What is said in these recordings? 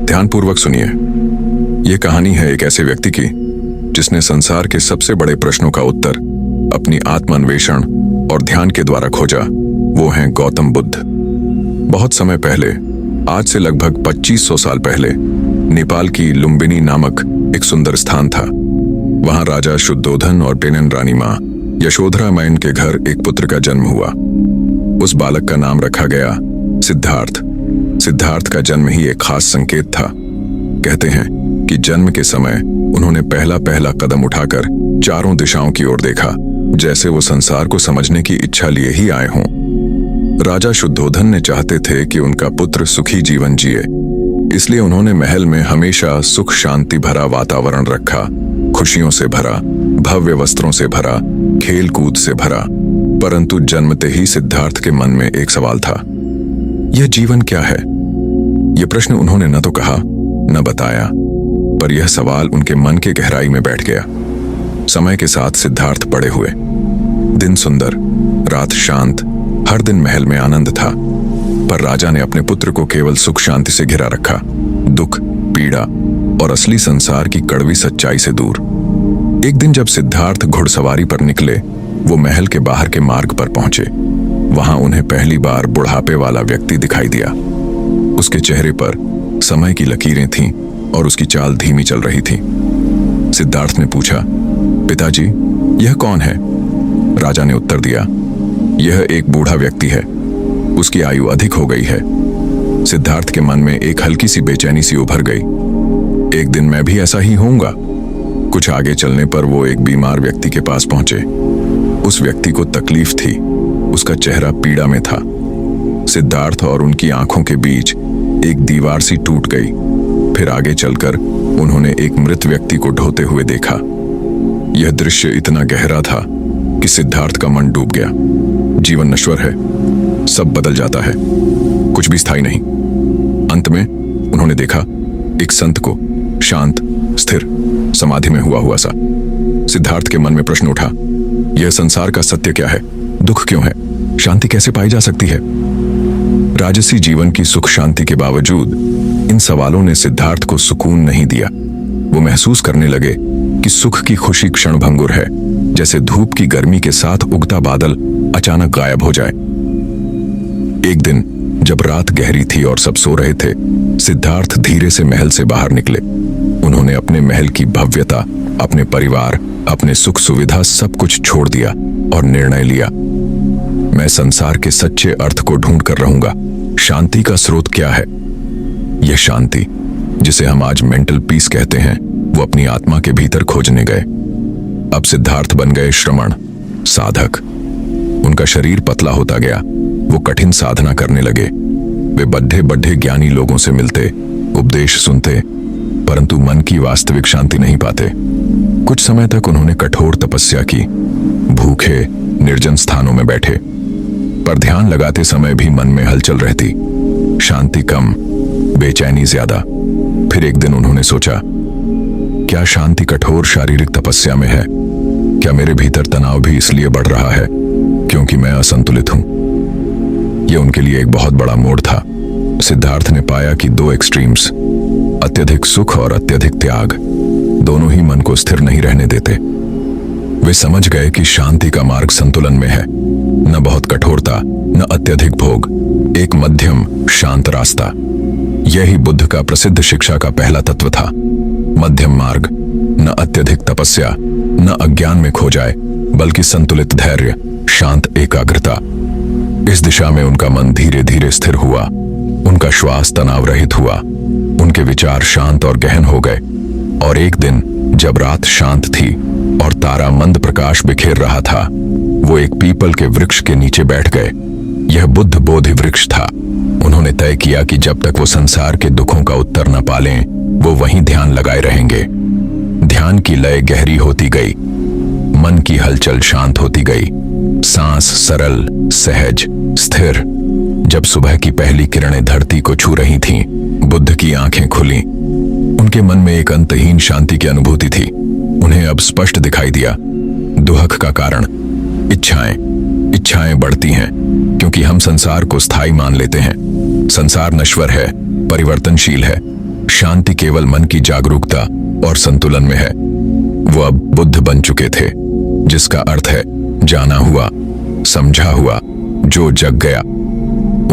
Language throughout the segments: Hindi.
ध्यानपूर्वक सुनिए। ये कहानी है एक ऐसे व्यक्ति की जिसने संसार के सबसे बड़े प्रश्नों का उत्तर अपनी आत्मान्वेषण और ध्यान के द्वारा खोजा। वो हैं गौतम बुद्ध। बहुत समय पहले, आज से लगभग 2500 साल पहले, नेपाल की लुम्बिनी नामक एक सुंदर स्थान था। वहां राजा शुद्धोधन और पेनन रानी मां यशोधरा मैन के घर एक पुत्र का जन्म हुआ। उस बालक का नाम रखा गया सिद्धार्थ। सिद्धार्थ का जन्म ही एक खास संकेत था। कहते हैं कि जन्म के समय उन्होंने पहला कदम उठाकर चारों दिशाओं की ओर देखा, जैसे वो संसार को समझने की इच्छा लिए ही आए हों। राजा शुद्धोधन ने चाहते थे कि उनका पुत्र सुखी जीवन जिए, इसलिए उन्होंने महल में हमेशा सुख शांति भरा वातावरण रखा, खुशियों से भरा, भव्य वस्त्रों से भरा, खेल कूद से भरा। परंतु जन्मते ही सिद्धार्थ के मन में एक सवाल था, यह जीवन क्या है? यह प्रश्न उन्होंने न तो कहा न बताया, पर यह सवाल उनके मन के गहराई में बैठ गया। समय के साथ सिद्धार्थ बड़े हुए। दिन सुंदर, रात शांत, हर दिन महल में आनंद था। पर राजा ने अपने पुत्र को केवल सुख शांति से घिरा रखा, दुख, पीड़ा और असली संसार की कड़वी सच्चाई से दूर। एक दिन जब सिद्धार्थ घुड़सवारी पर निकले, वो महल के बाहर के मार्ग पर पहुंचे। वहां उन्हें पहली बार बुढ़ापे वाला व्यक्ति दिखाई दिया। उसके चेहरे पर समय की लकीरें थीं और उसकी चाल धीमी चल रही थी। सिद्धार्थ ने पूछा, पिताजी, यह कौन है? राजा ने उत्तर दिया, यह एक बूढ़ा व्यक्ति है। उसकी आयु अधिक हो गई है। सिद्धार्थ के मन में एक हल्की सी बेचैनी सी उभर गई। एक दिन मैं भी ऐसा ही होऊंगा। कुछ आगे चलने पर वो एक बीमार व्यक्ति के पास पहुंचे। उस व्यक्ति को तकलीफ थी, उसका चेहरा पीड़ा में था। सिद्धार्थ और उनकी आंखों के बीच एक दीवार सी टूट गई। फिर आगे चलकर उन्होंने एक मृत व्यक्ति को ढोते हुए देखा। यह दृश्य इतना गहरा था कि सिद्धार्थ का मन डूब गया। जीवन नश्वर है, सब बदल जाता है, कुछ भी स्थायी नहीं। अंत में उन्होंने देखा एक संत को, शांत, स्थिर, समाधि में हुआ सा। सिद्धार्थ के मन में प्रश्न उठा, यह संसार का सत्य क्या है? दुख क्यों है? शांति कैसे पाई जा सकती है? राजसी जीवन की सुख शांति के बावजूद इन सवालों ने सिद्धार्थ को सुकून नहीं दिया। वो महसूस करने लगे कि सुख की खुशी क्षणभंगुर है, जैसे धूप की गर्मी के साथ उगता बादल अचानक गायब हो जाए। एक दिन जब रात गहरी थी और सब सो रहे थे, सिद्धार्थ धीरे से महल से बाहर निकले। उन्होंने अपने महल की भव्यता, अपने परिवार, अपने सुख सुविधा सब कुछ छोड़ दिया और निर्णय लिया, मैं संसार के सच्चे अर्थ को ढूंढ कर रहूंगा। शांति का स्रोत क्या है? यह शांति, जिसे हम आज मेंटल पीस कहते हैं, वो अपनी आत्मा के भीतर खोजने गए। अब सिद्धार्थ बन गए श्रमण, साधक। उनका शरीर पतला होता गया। वो कठिन साधना करने लगे। वे बड्ढे ज्ञानी लोगों से मिलते, उपदेश सुनते, परंतु मन की वास्तविक शांति नहीं पाते। कुछ समय तक उन्होंने कठोर तपस्या की, भूखे निर्जन स्थानों में बैठे, पर ध्यान लगाते समय भी मन में हलचल रहती, शांति कम, बेचैनी ज्यादा। फिर एक दिन उन्होंने सोचा, क्या शांति कठोर शारीरिक तपस्या में है? क्या मेरे भीतर तनाव भी इसलिए बढ़ रहा है क्योंकि मैं असंतुलित हूं? यह उनके लिए एक बहुत बड़ा मोड़ था। सिद्धार्थ ने पाया कि दो एक्सट्रीम्स, अत्यधिक सुख और अत्यधिक त्याग, दोनों ही मन को स्थिर नहीं रहने देते। वे समझ गए कि शांति का मार्ग संतुलन में है, न बहुत कठोरता, न अत्यधिक भोग, एक मध्यम शांत रास्ता। यही बुद्ध का प्रसिद्ध शिक्षा का पहला तत्व था, मध्यम मार्ग। न अत्यधिक तपस्या, न अज्ञान में खो जाए, बल्कि संतुलित धैर्य, शांत एकाग्रता। इस दिशा में उनका मन धीरे धीरे स्थिर हुआ, उनका श्वास तनाव रहित हुआ, उनके विचार शांत और गहन हो गए। और एक दिन जब रात शांत थी और तारा मंद प्रकाश बिखेर रहा था, वो एक पीपल के वृक्ष के नीचे बैठ गए। यह बुद्ध बोधि वृक्ष था। उन्होंने तय किया कि जब तक वो संसार के दुखों का उत्तर न पालें, वो वहीं ध्यान लगाए रहेंगे। ध्यान की लय गहरी होती गई, मन की हलचल शांत होती गई, सांस सरल, सहज, स्थिर। जब सुबह की पहली किरणें धरती को छू रही थीं, बुद्ध की आंखें खुली। उनके मन में एक अंतहीन शांति की अनुभूति थी। उन्हें अब स्पष्ट दिखाई दिया, दुहक का कारण इच्छाएं बढ़ती हैं क्योंकि हम संसार को स्थायी मान लेते हैं। संसार नश्वर है, परिवर्तनशील है, शांति केवल मन की जागरूकता और संतुलन में है। वो अब बुद्ध बन चुके थे, जिसका अर्थ है जाना हुआ, समझा हुआ, जो जग गया।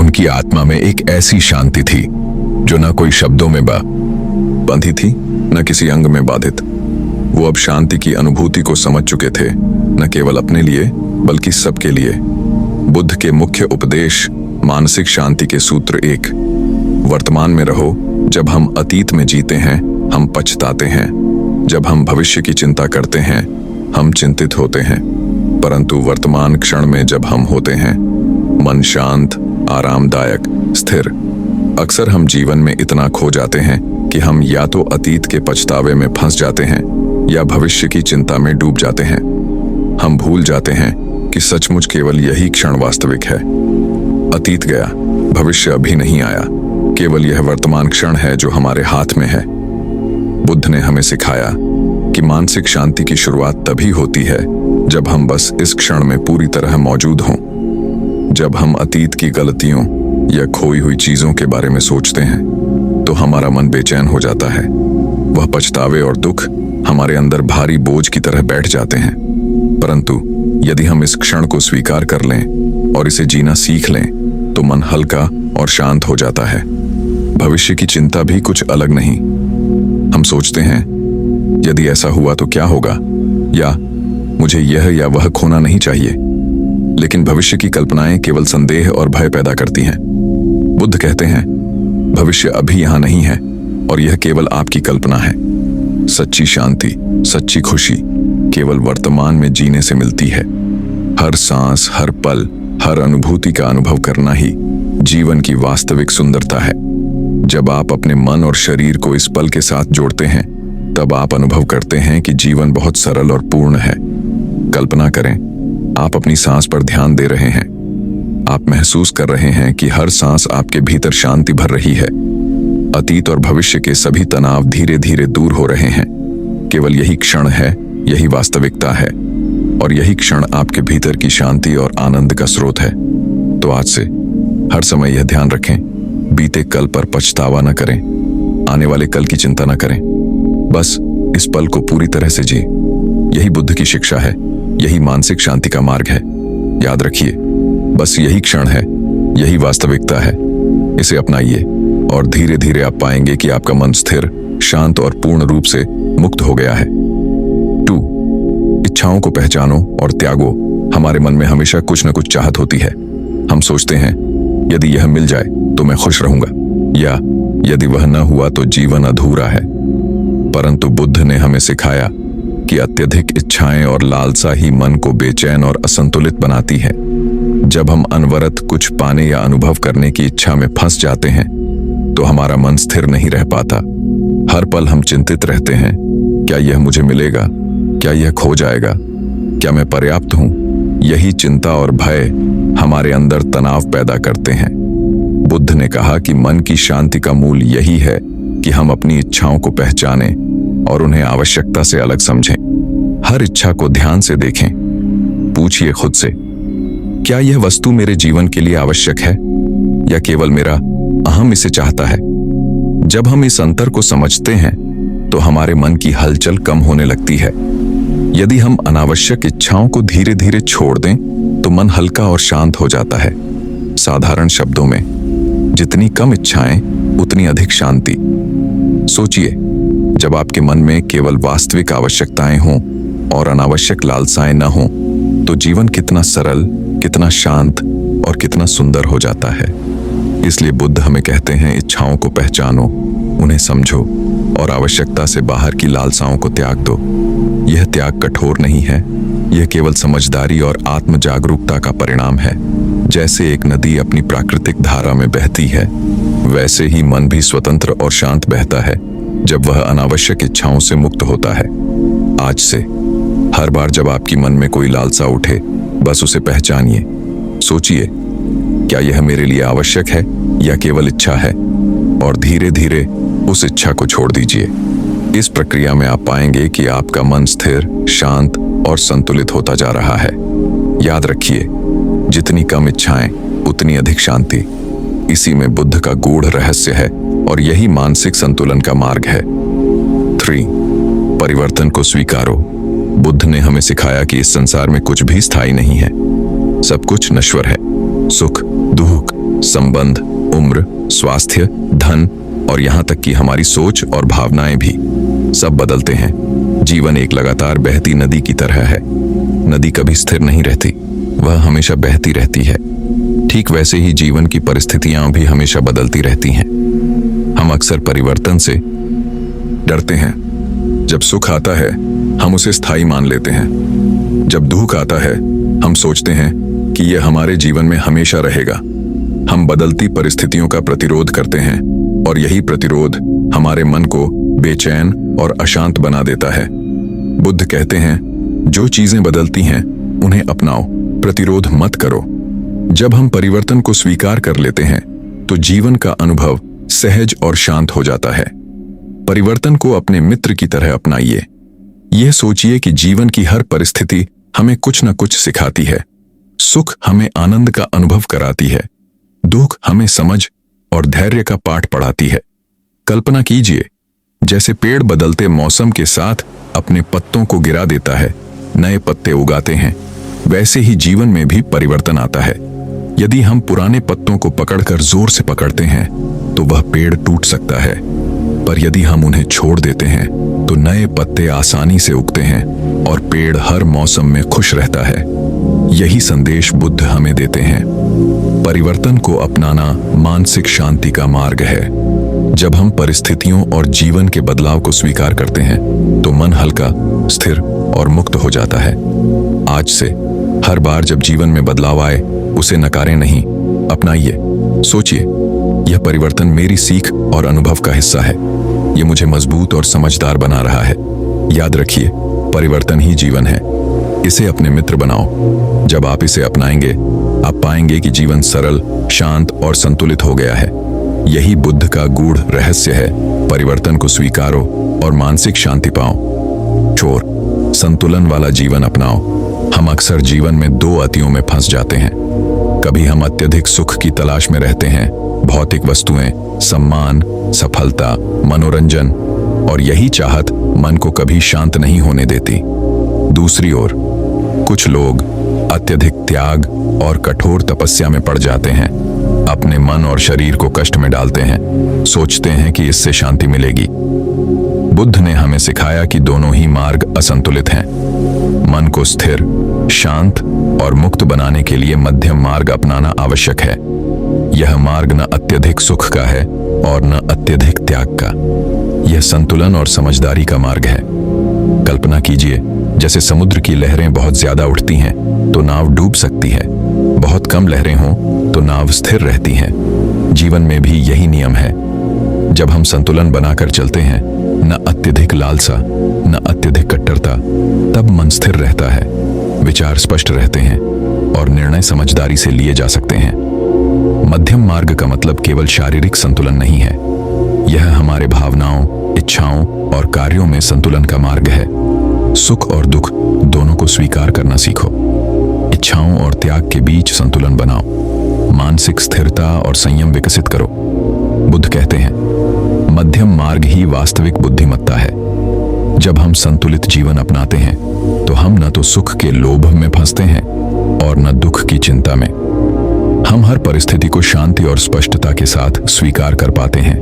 उनकी आत्मा में एक ऐसी शांति थी जो न कोई शब्दों में बंधी थी, न किसी अंग में बाधित। वो अब शांति की अनुभूति को समझ चुके थे, न केवल अपने लिए बल्कि सबके लिए। बुद्ध के मुख्य उपदेश मानसिक शांति के सूत्र 1। वर्तमान में रहो। जब हम अतीत में जीते हैं हम पछताते हैं, जब हम भविष्य की चिंता करते हैं हम चिंतित होते हैं, परंतु वर्तमान क्षण में जब हम होते हैं मन शांत, आरामदायक, स्थिर। अक्सर हम जीवन में इतना खो जाते हैं कि हम या तो अतीत के पछतावे में फंस जाते हैं या भविष्य की चिंता में डूब जाते हैं। हम भूल जाते हैं कि सचमुच केवल यही क्षण वास्तविक है। अतीत गया, भविष्य अभी नहीं आया, केवल यह वर्तमान क्षण है जो हमारे हाथ में है। बुद्ध ने हमें सिखाया कि मानसिक शांति की शुरुआत तभी होती है जब हम बस इस क्षण में पूरी तरह मौजूद हों। जब हम अतीत की गलतियों या खोई हुई चीजों के बारे में सोचते हैं तो हमारा मन बेचैन हो जाता है। वह पछतावे और दुख हमारे अंदर भारी बोझ की तरह बैठ जाते हैं। परंतु यदि हम इस क्षण को स्वीकार कर लें और इसे जीना सीख लें तो मन हल्का और शांत हो जाता है। भविष्य की चिंता भी कुछ अलग नहीं। हम सोचते हैं यदि ऐसा हुआ तो क्या होगा, या मुझे यह या वह खोना नहीं चाहिए। लेकिन भविष्य की कल्पनाएं केवल संदेह और भय पैदा करती हैं। बुद्ध कहते हैं भविष्य अभी यहां नहीं है और यह केवल आपकी कल्पना है। सच्ची शांति, सच्ची खुशी केवल वर्तमान में जीने से मिलती है। हर सांस, हर पल, हर अनुभूति का अनुभव करना ही जीवन की वास्तविक सुंदरता है। जब आप अपने मन और शरीर को इस पल के साथ जोड़ते हैं तब आप अनुभव करते हैं कि जीवन बहुत सरल और पूर्ण है। कल्पना करें, आप अपनी सांस पर ध्यान दे रहे हैं। आप महसूस कर रहे हैं कि हर सांस आपके भीतर शांति भर रही है। अतीत और भविष्य के सभी तनाव धीरे धीरे दूर हो रहे हैं। केवल यही क्षण है, यही वास्तविकता है, और यही क्षण आपके भीतर की शांति और आनंद का स्रोत है। तो आज से हर समय यह ध्यान रखें, बीते कल पर पछतावा न करें, आने वाले कल की चिंता न करें। बस इस पल को पूरी तरह से जी। यही बुद्ध की शिक्षा है, यही मानसिक शांति का मार्ग है। याद रखिए, बस यही क्षण है, यही वास्तविकता है। इसे अपनाइए और धीरे धीरे आप पाएंगे कि आपका मन स्थिर, शांत और पूर्ण रूप से मुक्त हो गया है। 2. इच्छाओं को पहचानो और त्यागो। हमारे मन में हमेशा कुछ न कुछ चाहत होती है। हम सोचते हैं यदि यह मिल जाए तो मैं खुश रहूंगा, या यदि वह न हुआ तो जीवन अधूरा है। परंतु बुद्ध ने हमें सिखाया कि अत्यधिक इच्छाएं और लालसा ही मन को बेचैन और असंतुलित बनाती है। जब हम अनवरत कुछ पाने या अनुभव करने की इच्छा में फंस जाते हैं तो हमारा मन स्थिर नहीं रह पाता। हर पल हम चिंतित रहते हैं, क्या यह मुझे मिलेगा, क्या यह खो जाएगा, क्या मैं पर्याप्त हूं। यही चिंता और भय हमारे अंदर तनाव पैदा करते हैं। बुद्ध ने कहा कि मन की शांति का मूल यही है कि हम अपनी इच्छाओं को पहचानें और उन्हें आवश्यकता से अलग समझें। हर इच्छा को ध्यान से देखें। पूछिए खुद से, क्या यह वस्तु मेरे जीवन के लिए आवश्यक है या केवल मेरा अहम इसे चाहता है? जब हम इस अंतर को समझते हैं तो हमारे मन की हलचल कम होने लगती है। यदि हम अनावश्यक इच्छाओं को धीरे धीरे छोड़ दें तो मन हल्का और शांत हो जाता है। साधारण शब्दों में, जितनी कम इच्छाएं उतनी अधिक शांति। सोचिए, जब आपके मन में केवल वास्तविक आवश्यकताएं हों और अनावश्यक लालसाएं न हों तो जीवन कितना सरल, कितना शांत और कितना सुंदर हो जाता है। इसलिए बुद्ध हमें कहते हैं, इच्छाओं को पहचानो, उन्हें समझो और आवश्यकता से बाहर की लालसाओं को त्याग दो। यह त्याग कठोर नहीं है, यह केवल समझदारी और आत्म जागरूकता का परिणाम है। जैसे एक नदी अपनी प्राकृतिक धारा में बहती है, वैसे ही मन भी स्वतंत्र और शांत बहता है जब वह अनावश्यक इच्छाओं से मुक्त होता है। आज से हर बार जब आपकी मन में कोई लालसा उठे, बस उसे पहचानिए। सोचिए, क्या यह मेरे लिए आवश्यक है या केवल इच्छा है, और धीरे धीरे उस इच्छा को छोड़ दीजिए। इस प्रक्रिया में आप पाएंगे कि आपका मन स्थिर, शांत और संतुलित होता जा रहा है। याद रखिए, जितनी कम इच्छाएं उतनी अधिक शांति। इसी में बुद्ध का गूढ़ रहस्य है और यही मानसिक संतुलन का मार्ग है। 3. परिवर्तन को स्वीकारो। बुद्ध ने हमें सिखाया कि इस संसार में कुछ भी स्थायी नहीं है, सब कुछ नश्वर है। सुख, दुख, संबंध, उम्र, स्वास्थ्य, धन और यहाँ तक कि हमारी सोच और भावनाएं भी सब बदलते हैं। जीवन एक लगातार बहती नदी की तरह है। नदी कभी स्थिर नहीं रहती, वह हमेशा बहती रहती है। ठीक वैसे ही जीवन की परिस्थितियां भी हमेशा बदलती रहती हैं। हम अक्सर परिवर्तन से डरते हैं। जब सुख आता है हम उसे स्थायी मान लेते हैं। जब दुख आता है हम सोचते हैं कि यह हमारे जीवन में हमेशा रहेगा। हम बदलती परिस्थितियों का प्रतिरोध करते हैं और यही प्रतिरोध हमारे मन को बेचैन और अशांत बना देता है। बुद्ध कहते हैं, जो चीजें बदलती हैं उन्हें अपनाओ, प्रतिरोध मत करो। जब हम परिवर्तन को स्वीकार कर लेते हैं तो जीवन का अनुभव सहज और शांत हो जाता है। परिवर्तन को अपने मित्र की तरह अपनाइए। यह सोचिए कि जीवन की हर परिस्थिति हमें कुछ न कुछ सिखाती है। सुख हमें आनंद का अनुभव कराती है, दुख हमें समझ और धैर्य का पाठ पढ़ाती है। कल्पना कीजिए, जैसे पेड़ बदलते मौसम के साथ अपने पत्तों को गिरा देता है, नए पत्ते उगाते हैं, वैसे ही जीवन में भी परिवर्तन आता है। यदि हम पुराने पत्तों को पकड़कर जोर से पकड़ते हैं तो वह पेड़ टूट सकता है, पर यदि हम उन्हें छोड़ देते हैं तो नए पत्ते आसानी से उगते हैं और पेड़ हर मौसम में खुश रहता है। यही संदेश बुद्ध हमें देते हैं। परिवर्तन को अपनाना मानसिक शांति का मार्ग है। जब हम परिस्थितियों और जीवन के बदलाव को स्वीकार करते हैं तो मन हल्का, स्थिर और मुक्त हो जाता है। आज से हर बार जब जीवन में बदलाव आए उसे नकारें नहीं, अपनाइए। सोचिए, यह परिवर्तन मेरी सीख और अनुभव का हिस्सा है। यह मुझे मजबूत और समझदार बना रहा है। याद रखिए, परिवर्तन ही जीवन है। इसे अपने मित्र बनाओ। जब आप इसे अपनाएंगे आप पाएंगे कि जीवन सरल, शांत और संतुलित हो गया है। यही बुद्ध का गूढ़ रहस्य है। परिवर्तन को स्वीकारो और मानसिक शांति पाओ। चोर, संतुलन वाला जीवन अपनाओ। हम अक्सर जीवन में दो अतियों में फंस जाते हैं। कभी हम अत्यधिक सुख की तलाश में रहते हैं, भौतिक वस्तुएं, सम्मान, सफलता, मनोरंजन, और यही चाहत मन को कभी शांत नहीं होने देती। दूसरी ओर कुछ लोग अत्यधिक त्याग और कठोर तपस्या में पड़ जाते हैं। अपने मन और शरीर को कष्ट में डालते हैं, सोचते हैं कि इससे शांति मिलेगी। बुद्ध ने हमें सिखाया कि दोनों ही मार्ग असंतुलित हैं। मन को स्थिर, शांत और मुक्त बनाने के लिए मध्यम मार्ग अपनाना आवश्यक है। यह मार्ग न अत्यधिक सुख का है और न अत्यधिक त्याग का। यह संतुलन और समझदारी का मार्ग है। कल्पना कीजिए, जैसे समुद्र की लहरें बहुत ज्यादा उठती हैं तो नाव डूब सकती है, बहुत कम लहरें हों तो नाव स्थिर रहती है। जीवन में भी यही नियम है। जब हम संतुलन बनाकर चलते हैं, न अत्यधिक लालसा न अत्यधिक कट्टरता, तब मन स्थिर रहता है, विचार स्पष्ट रहते हैं और निर्णय समझदारी से लिए जा सकते हैं। मध्यम मार्ग का मतलब केवल शारीरिक संतुलन नहीं है, यह हमारे भावनाओं, इच्छाओं और कार्यों में संतुलन का मार्ग है। सुख और दुख दोनों को स्वीकार करना सीखो। इच्छाओं और त्याग के बीच संतुलन बनाओ। मानसिक स्थिरता और संयम विकसित करो। बुद्ध कहते हैं, मध्यम मार्ग ही वास्तविक बुद्धिमत्ता है। जब हम संतुलित जीवन अपनाते हैं तो हम न तो सुख के लोभ में फंसते हैं और न दुख की चिंता में। हम हर परिस्थिति को शांति और स्पष्टता के साथ स्वीकार कर पाते हैं।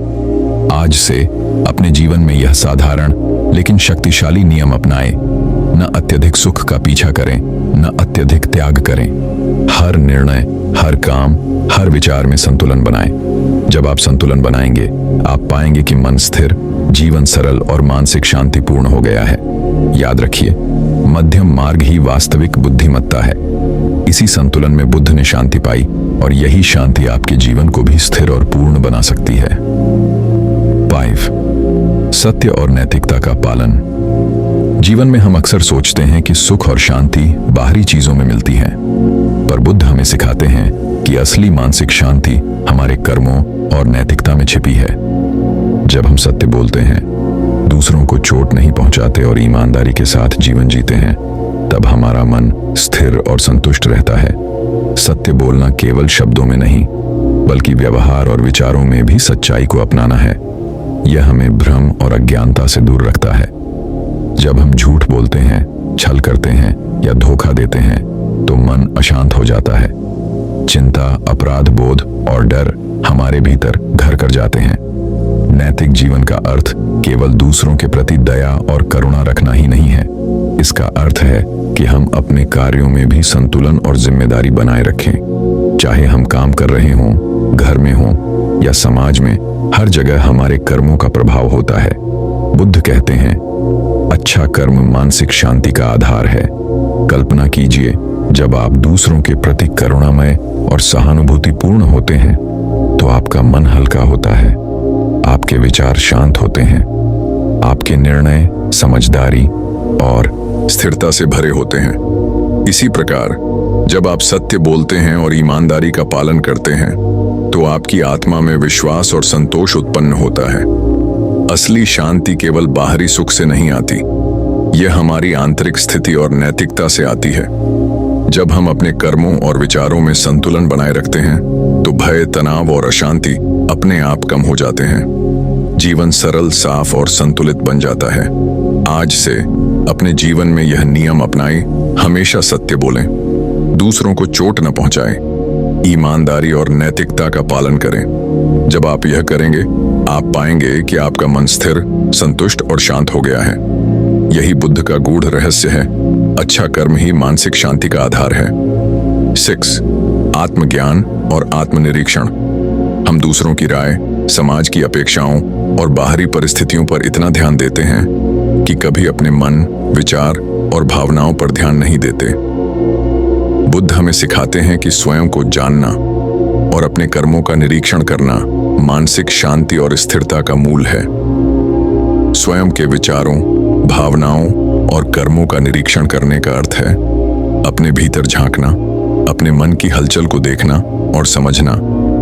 आज से अपने जीवन में यह साधारण लेकिन शक्तिशाली नियम अपनाएं। न अत्यधिक सुख का पीछा करें, न अत्यधिक त्याग करें। हर निर्णय, हर काम, हर विचार में संतुलन बनाएं। जब आप संतुलन बनाएंगे, आप पाएंगे कि मन स्थिर, जीवन सरल और मानसिक शांतिपूर्ण हो गया है। याद रखिए, मध्यम मार्ग ही वास्तविक बुद्धिमत्ता है। इसी संतुलन में बुद्ध ने शांति पाई और यही शांति आपके जीवन को भी स्थिर और पूर्ण बना सकती है। 5. सत्य और नैतिकता का पालन। जीवन में हम अक्सर सोचते हैं कि सुख और शांति बाहरी चीजों में मिलती है, पर बुद्ध हमें सिखाते हैं कि असली मानसिक शांति हमारे कर्मों और नैतिकता में छिपी है। जब हम सत्य बोलते हैं, दूसरों को चोट नहीं पहुंचाते और ईमानदारी के साथ जीवन जीते हैं, तब हमारा मन स्थिर और संतुष्ट रहता है। सत्य बोलना केवल शब्दों में नहीं, बल्कि व्यवहार और विचारों में भी सच्चाई को अपनाना है। यह हमें भ्रम और अज्ञानता से दूर रखता है। जब हम झूठ बोलते हैं, छल करते हैं या धोखा देते हैं तो मन अशांत हो जाता है। चिंता, अपराध बोध और डर हमारे भीतर घर कर जाते हैं। नैतिक जीवन का अर्थ केवल दूसरों के प्रति दया और करुणा रखना ही नहीं है। इसका अर्थ है कि हम अपने कार्यों में भी संतुलन और जिम्मेदारी बनाए रखें। चाहे हम काम कर रहे हों, घर में हों या समाज में, हर जगह हमारे कर्मों का प्रभाव होता है। बुद्ध कहते हैं, अच्छा कर्म मानसिक शांति का आधार है। कल्पना कीजिए, जब आप दूसरों के प्रति करुणामय और सहानुभूतिपूर्ण होते हैं तो आपका मन हल्का होता है, आपके विचार शांत होते हैं, आपके निर्णय समझदारी और स्थिरता से भरे होते हैं। इसी प्रकार जब आप सत्य बोलते हैं और ईमानदारी का पालन करते हैं तो आपकी आत्मा में विश्वास और संतोष उत्पन्न होता है। असली शांति केवल बाहरी सुख से नहीं आती, यह हमारी आंतरिक स्थिति और नैतिकता से आती है। जब हम अपने कर्मों और विचारों में संतुलन बनाए रखते हैं तो भय, तनाव और अशांति अपने आप कम हो जाते हैं। जीवन सरल, साफ और संतुलित बन जाता है। आज से अपने जीवन में यह नियम अपनाएं, हमेशा सत्य बोलें, दूसरों को चोट न पहुंचाएं, ईमानदारी और नैतिकता का पालन करें। जब आप यह करेंगे, आप पाएंगे कि आपका मन स्थिर, संतुष्ट और शांत हो गया है। यही बुद्ध का गूढ़ रहस्य है। अच्छा कर्म ही मानसिक शांति का आधार है। 6. आत्मज्ञान और आत्मनिरीक्षण। हम दूसरों की राय, समाज की अपेक्षाओं और बाहरी परिस्थितियों पर इतना ध्यान देते हैं कि कभी अपने मन, विचार और भावनाओं पर ध्यान नहीं देते। बुद्ध हमें सिखाते हैं कि स्वयं को जानना और अपने कर्मों का निरीक्षण करना मानसिक शांति और स्थिरता का मूल है। स्वयं के विचारों, भावनाओं और कर्मों का निरीक्षण करने का अर्थ है अपने भीतर झांकना, अपने मन की हलचल को देखना और समझना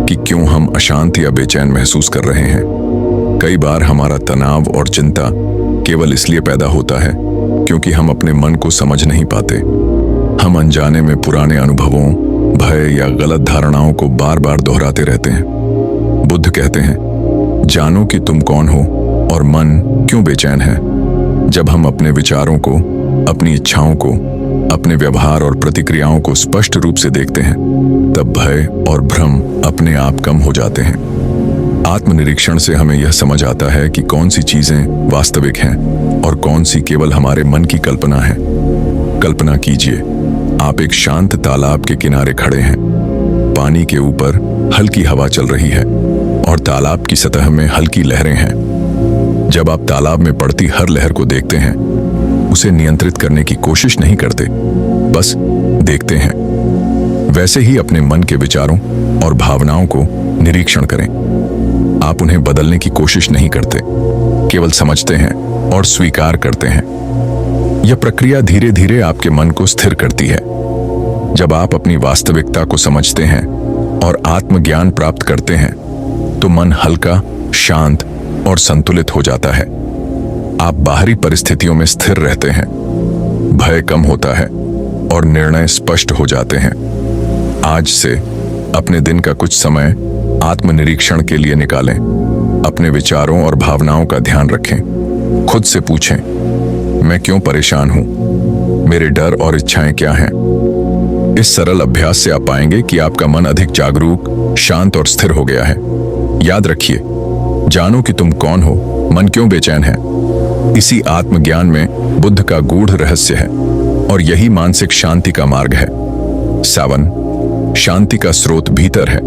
कि क्यों हम अशांत या बेचैन महसूस कर रहे हैं। कई बार हमारा तनाव और चिंता केवल इसलिए पैदा होता है क्योंकि हम अपने मन को समझ नहीं पाते। हम अनजाने में पुराने अनुभवों, भय या गलत धारणाओं को बार बार दोहराते रहते हैं। बुद्ध कहते हैं, जानो कि तुम कौन हो और मन क्यों बेचैन है। जब हम अपने विचारों को, अपनी इच्छाओं को, अपने व्यवहार और प्रतिक्रियाओं को स्पष्ट रूप से देखते हैं, तब भय और भ्रम अपने आप कम हो जाते हैं। आत्मनिरीक्षण से हमें यह समझ आता है कि कौन सी चीजें वास्तविक हैं और कौन सी केवल हमारे मन की कल्पना है। कल्पना कीजिए, आप एक शांत तालाब के किनारे खड़े हैं। पानी के ऊपर हल्की हवा चल रही है और तालाब की सतह में हल्की लहरें हैं। जब आप तालाब में पड़ती हर लहर को देखते हैं, उसे नियंत्रित करने की कोशिश नहीं करते, बस देखते हैं। वैसे ही अपने मन के विचारों और भावनाओं को निरीक्षण करें। आप उन्हें बदलने की कोशिश नहीं करते, केवल समझते हैं और स्वीकार करते हैं। यह प्रक्रिया धीरे धीरे आपके मन को स्थिर करती है। जब आप अपनी वास्तविकता को समझते हैं और आत्मज्ञान प्राप्त करते हैं तो मन हल्का, शांत और संतुलित हो जाता है। आप बाहरी परिस्थितियों में स्थिर रहते हैं, भय कम होता है और निर्णय स्पष्ट हो जाते हैं। आज से अपने दिन का कुछ समय आत्मनिरीक्षण के लिए निकालें। अपने विचारों और भावनाओं का ध्यान रखें। खुद से पूछें, मैं क्यों परेशान हूं? मेरे डर और इच्छाएं क्या हैं? इस सरल अभ्यास से आप पाएंगे कि आपका मन अधिक जागरूक, शांत और स्थिर हो गया है। याद रखिए, जानो कि तुम कौन हो, मन क्यों बेचैन है। इसी आत्मज्ञान में बुद्ध का गूढ़ रहस्य है और यही मानसिक शांति का मार्ग है। 7. शांति का स्रोत भीतर है।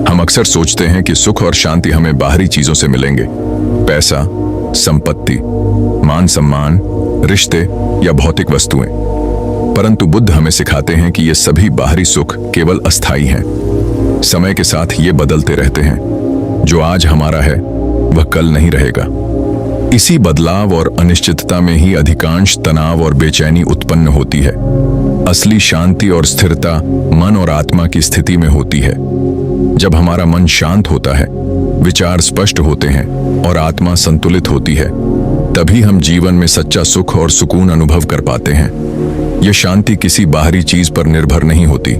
हम अक्सर सोचते हैं कि सुख और शांति हमें बाहरी चीजों से मिलेंगे, पैसा, संपत्ति, मान सम्मान, रिश्ते या भौतिक वस्तुएं। परंतु बुद्ध हमें सिखाते हैं कि ये सभी बाहरी सुख केवल अस्थायी हैं। समय के साथ ये बदलते रहते हैं। जो आज हमारा है वह कल नहीं रहेगा। इसी बदलाव और अनिश्चितता में ही अधिकांश तनाव और बेचैनी उत्पन्न होती है। असली शांति और स्थिरता मन और आत्मा की स्थिति में होती है। जब हमारा मन शांत होता है, विचार स्पष्ट होते हैं और आत्मा संतुलित होती है, तभी हम जीवन में सच्चा सुख और सुकून अनुभव कर पाते हैं। यह शांति किसी बाहरी चीज पर निर्भर नहीं होती,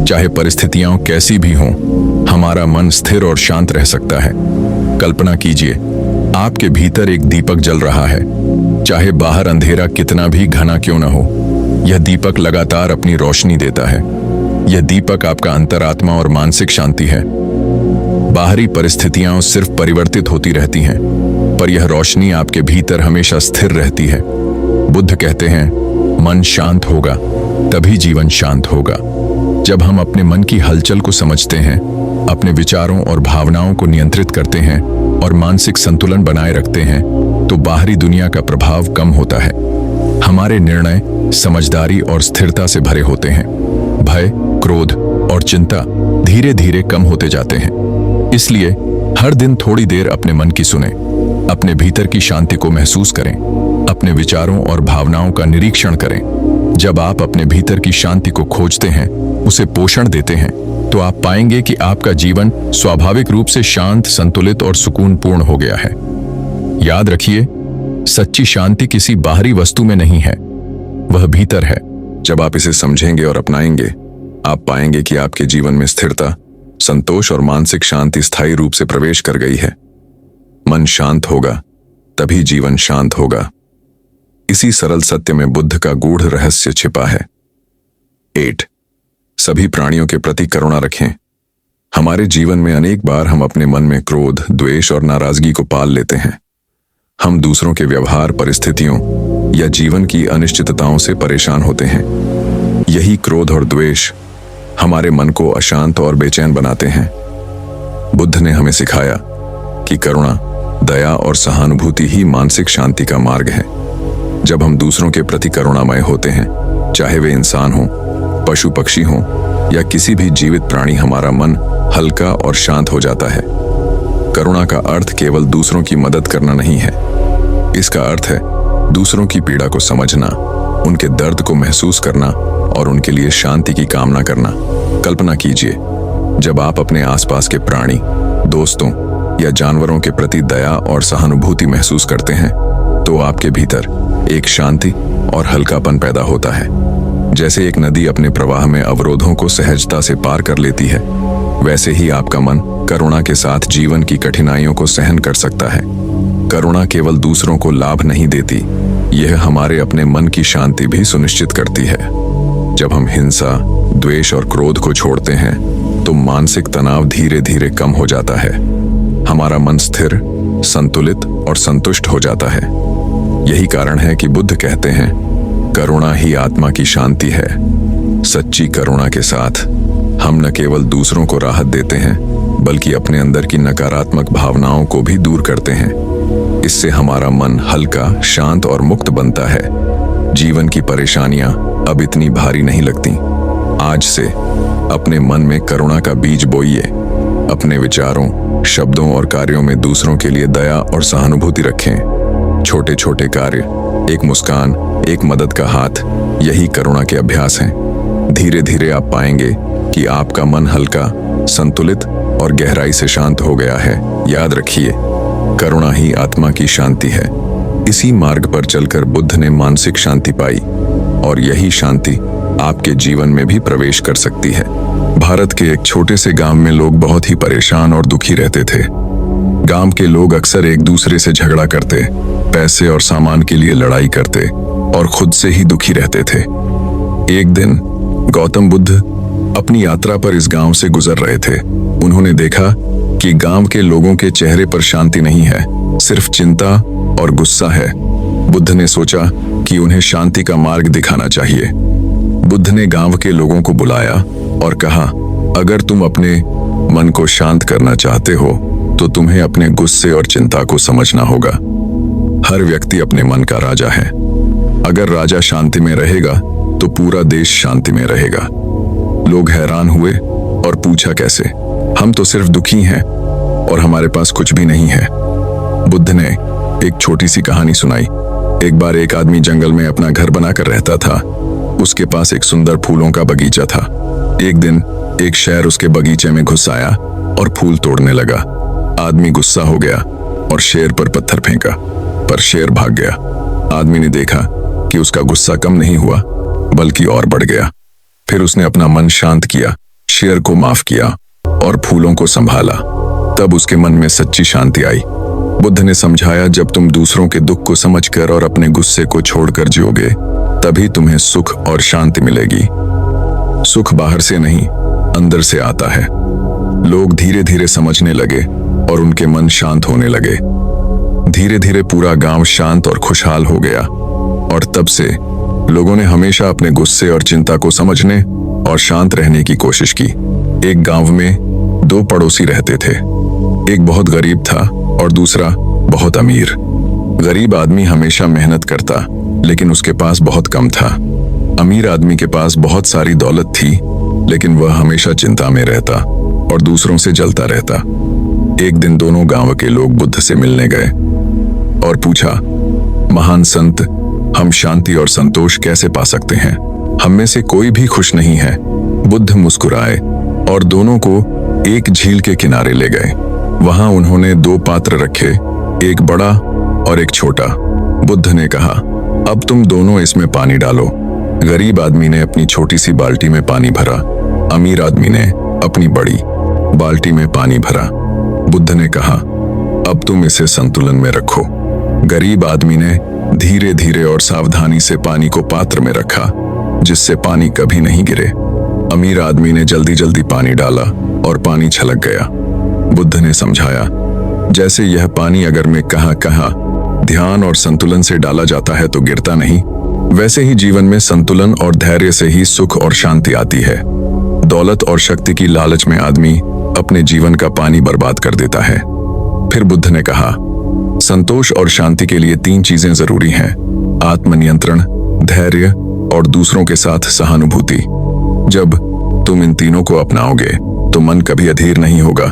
चाहे परिस्थितियां कैसी भी हों, हमारा मन स्थिर और शांत रह सकता है। कल्पना कीजिए, आपके भीतर एक दीपक जल रहा है, चाहे बाहर अंधेरा कितना भी घना क्यों न हो। यह दीपक लगातार अपनी रोशनी देता है। यह दीपक आपका अंतरात्मा और मानसिक शांति है। बाहरी परिस्थितियां सिर्फ परिवर्तित होती रहती हैं, पर यह रोशनी आपके भीतर हमेशा स्थिर रहती है। बुद्ध कहते हैं, मन शांत होगा तभी जीवन शांत होगा। जब हम अपने मन की हलचल को समझते हैं, अपने विचारों और भावनाओं को नियंत्रित करते हैं और मानसिक संतुलन बनाए रखते हैं, तो बाहरी दुनिया का प्रभाव कम होता है। हमारे निर्णय समझदारी और स्थिरता से भरे होते हैं। भय, क्रोध और चिंता धीरे धीरे कम होते जाते हैं। इसलिए हर दिन थोड़ी देर अपने मन की सुनें, अपने भीतर की शांति को महसूस करें, अपने विचारों और भावनाओं का निरीक्षण करें। जब आप अपने भीतर की शांति को खोजते हैं, उसे पोषण देते हैं, तो आप पाएंगे कि आपका जीवन स्वाभाविक रूप से शांत, संतुलित और सुकूनपूर्ण हो गया है। याद रखिए, सच्ची शांति किसी बाहरी वस्तु में नहीं है, वह भीतर है। जब आप इसे समझेंगे और अपनाएंगे, आप पाएंगे कि आपके जीवन में स्थिरता, संतोष और मानसिक शांति स्थायी रूप से प्रवेश कर गई है। मन शांत होगा तभी जीवन शांत होगा। इसी सरल सत्य में बुद्ध का गूढ़ रहस्य छिपा है। 8. सभी प्राणियों के प्रति करुणा रखें। हमारे जीवन में अनेक बार हम अपने मन में क्रोध, द्वेष और नाराजगी को पाल लेते हैं। हम दूसरों के व्यवहार, परिस्थितियों या जीवन की अनिश्चितताओं से परेशान होते हैं। यही क्रोध और द्वेष हमारे मन को अशांत और बेचैन बनाते हैं। बुद्ध ने हमें सिखाया कि करुणा, दया और सहानुभूति ही मानसिक शांति का मार्ग है। जब हम दूसरों के प्रति करुणामय होते हैं, चाहे वे इंसान हों, पशु पक्षी हों या किसी भी जीवित प्राणी, हमारा मन हल्का और शांत हो जाता है। करुणा का अर्थ केवल दूसरों की मदद करना नहीं है। इसका अर्थ है दूसरों की पीड़ा को समझना, उनके दर्द को महसूस करना और उनके लिए शांति की कामना करना। कल्पना कीजिए, जब आप अपने आसपास के प्राणी, दोस्तों या जानवरों के प्रति दया और सहानुभूति महसूस करते हैं, तो आपके भीतर एक शांति और हल्कापन पैदा होता है। जैसे एक नदी अपने प्रवाह में अवरोधों को सहजता से पार कर लेती है, वैसे ही आपका मन करुणा के साथ जीवन की कठिनाइयों को सहन कर सकता है। करुणा केवल दूसरों को लाभ नहीं देती, यह हमारे अपने मन की शांति भी सुनिश्चित करती है। जब हम हिंसा, द्वेष और क्रोध को छोड़ते हैं, तो मानसिक तनाव धीरे धीरे कम हो जाता है। हमारा मन स्थिर, संतुलित और संतुष्ट हो जाता है। यही कारण है कि बुद्ध कहते हैं, करुणा ही आत्मा की शांति है। सच्ची करुणा के साथ हम न केवल दूसरों को राहत देते हैं, बल्कि अपने अंदर की नकारात्मक भावनाओं को भी दूर करते हैं। इससे हमारा मन हल्का, शांत और मुक्त बनता है। जीवन की परेशानियां अब इतनी भारी नहीं लगती। आज से अपने मन में करुणा का बीज बोइए। अपने विचारों, शब्दों और कार्यों में दूसरों के लिए दया और सहानुभूति रखें। छोटे छोटे कार्य, एक मुस्कान, एक मदद का हाथ, यही करुणा के अभ्यास हैं। धीरे धीरे आप पाएंगे कि आपका मन हल्का, संतुलित और गहराई से शांत हो गया है। याद रखिए, करुणा ही आत्मा की शांति है। इसी मार्ग पर चलकर बुद्ध ने मानसिक शांति पाई, और यही शांति आपके जीवन में भी प्रवेश कर सकती है। भारत के एक छोटे से गांव में लोग बहुत ही परेशान और दुखी रहते थे। गांव के लोग अक्सर एक दूसरे से झगड़ा करते, पैसे और सामान के लिए लड़ाई करते और खुद से ही दुखी रहते थे। एक दिन गौतम बुद्ध अपनी यात्रा पर इस गांव से गुजर रहे थे। उन्होंने देखा कि गांव के लोगों के चेहरे पर शांति नहीं है, सिर्फ चिंता और गुस्सा है। बुद्ध ने सोचा कि उन्हें शांति का मार्ग दिखाना चाहिए। बुद्ध ने गांव के लोगों को बुलाया और कहा, अगर तुम अपने मन को शांत करना चाहते हो, तो तुम्हें अपने गुस्से और चिंता को समझना होगा। हर व्यक्ति अपने मन का राजा है। अगर राजा शांति में रहेगा, तो पूरा देश शांति में रहेगा। लोग हैरान हुए और पूछा, कैसे? हम तो सिर्फ दुखी हैं और हमारे पास कुछ भी नहीं है। बुद्ध ने एक छोटी सी कहानी सुनाई। एक बार एक आदमी जंगल में अपना घर बनाकर रहता था। उसके पास एक सुंदर फूलों का बगीचा था। एक दिन एक शेर उसके बगीचे में घुस आया और फूल तोड़ने लगा। आदमी गुस्सा हो गया और शेर पर पत्थर फेंका, पर शेर भाग गया। आदमी ने देखा कि उसका गुस्सा कम नहीं हुआ, बल्कि और बढ़ गया। फिर उसने अपना मन शांत किया शेर को माफ किया और फूलों को संभाला। तब उसके मन में सच्ची शांति आई। बुद्ध ने समझाया, जब तुम दूसरों के दुख को समझकर और अपने गुस्से को छोड़कर जियोगे, तभी तुम्हें सुख और शांति मिलेगी। सुख बाहर से नहीं, अंदर से आता है। लोग धीरे धीरे समझने लगे और उनके मन शांत होने लगे। धीरे धीरे पूरा गांव शांत और खुशहाल हो गया और तब से लोगों ने हमेशा अपने गुस्से और चिंता को समझने और शांत रहने की कोशिश की। एक गांव में दो पड़ोसी रहते थे। एक बहुत गरीब था और दूसरा बहुत अमीर। गरीब आदमी हमेशा मेहनत करता, लेकिन उसके पास बहुत कम था। अमीर आदमी के पास बहुत सारी दौलत थी, लेकिन वह हमेशा चिंता में रहता और दूसरों से जलता रहता। एक दिन दोनों गांव के लोग बुद्ध से मिलने गए और पूछा, महान संत, हम शांति और संतोष कैसे पा सकते हैं? हम में से कोई भी खुश नहीं है। बुद्ध मुस्कुराए और दोनों को एक झील के किनारे ले गए। वहां उन्होंने दो पात्र रखे, एक बड़ा और एक छोटा। बुद्ध ने कहा, अब तुम दोनों इसमें पानी डालो। गरीब आदमी ने अपनी छोटी सी बाल्टी में पानी भरा, अमीर आदमी ने अपनी बड़ी बाल्टी में पानी भरा। बुद्ध ने कहा, अब तुम इसे संतुलन में रखो। गरीब आदमी ने धीरे धीरे और सावधानी से पानी को पात्र में रखा, जिससे पानी कभी नहीं गिरे। अमीर आदमी ने जल्दी जल्दी पानी डाला और पानी छलक गया। बुद्ध ने समझाया, जैसे यह पानी अगर में कहां कहां ध्यान और संतुलन से डाला जाता है तो गिरता नहीं, वैसे ही जीवन में संतुलन और धैर्य से ही सुख और शांति आती है। दौलत और शक्ति की लालच में आदमी अपने जीवन का पानी बर्बाद कर देता है। फिर बुद्ध ने कहा, संतोष और शांति के लिए तीन चीजें जरूरी हैं: आत्मनियंत्रण, धैर्य और दूसरों के साथ सहानुभूति। जब तुम इन तीनों को अपनाओगे तो मन कभी अधीर नहीं होगा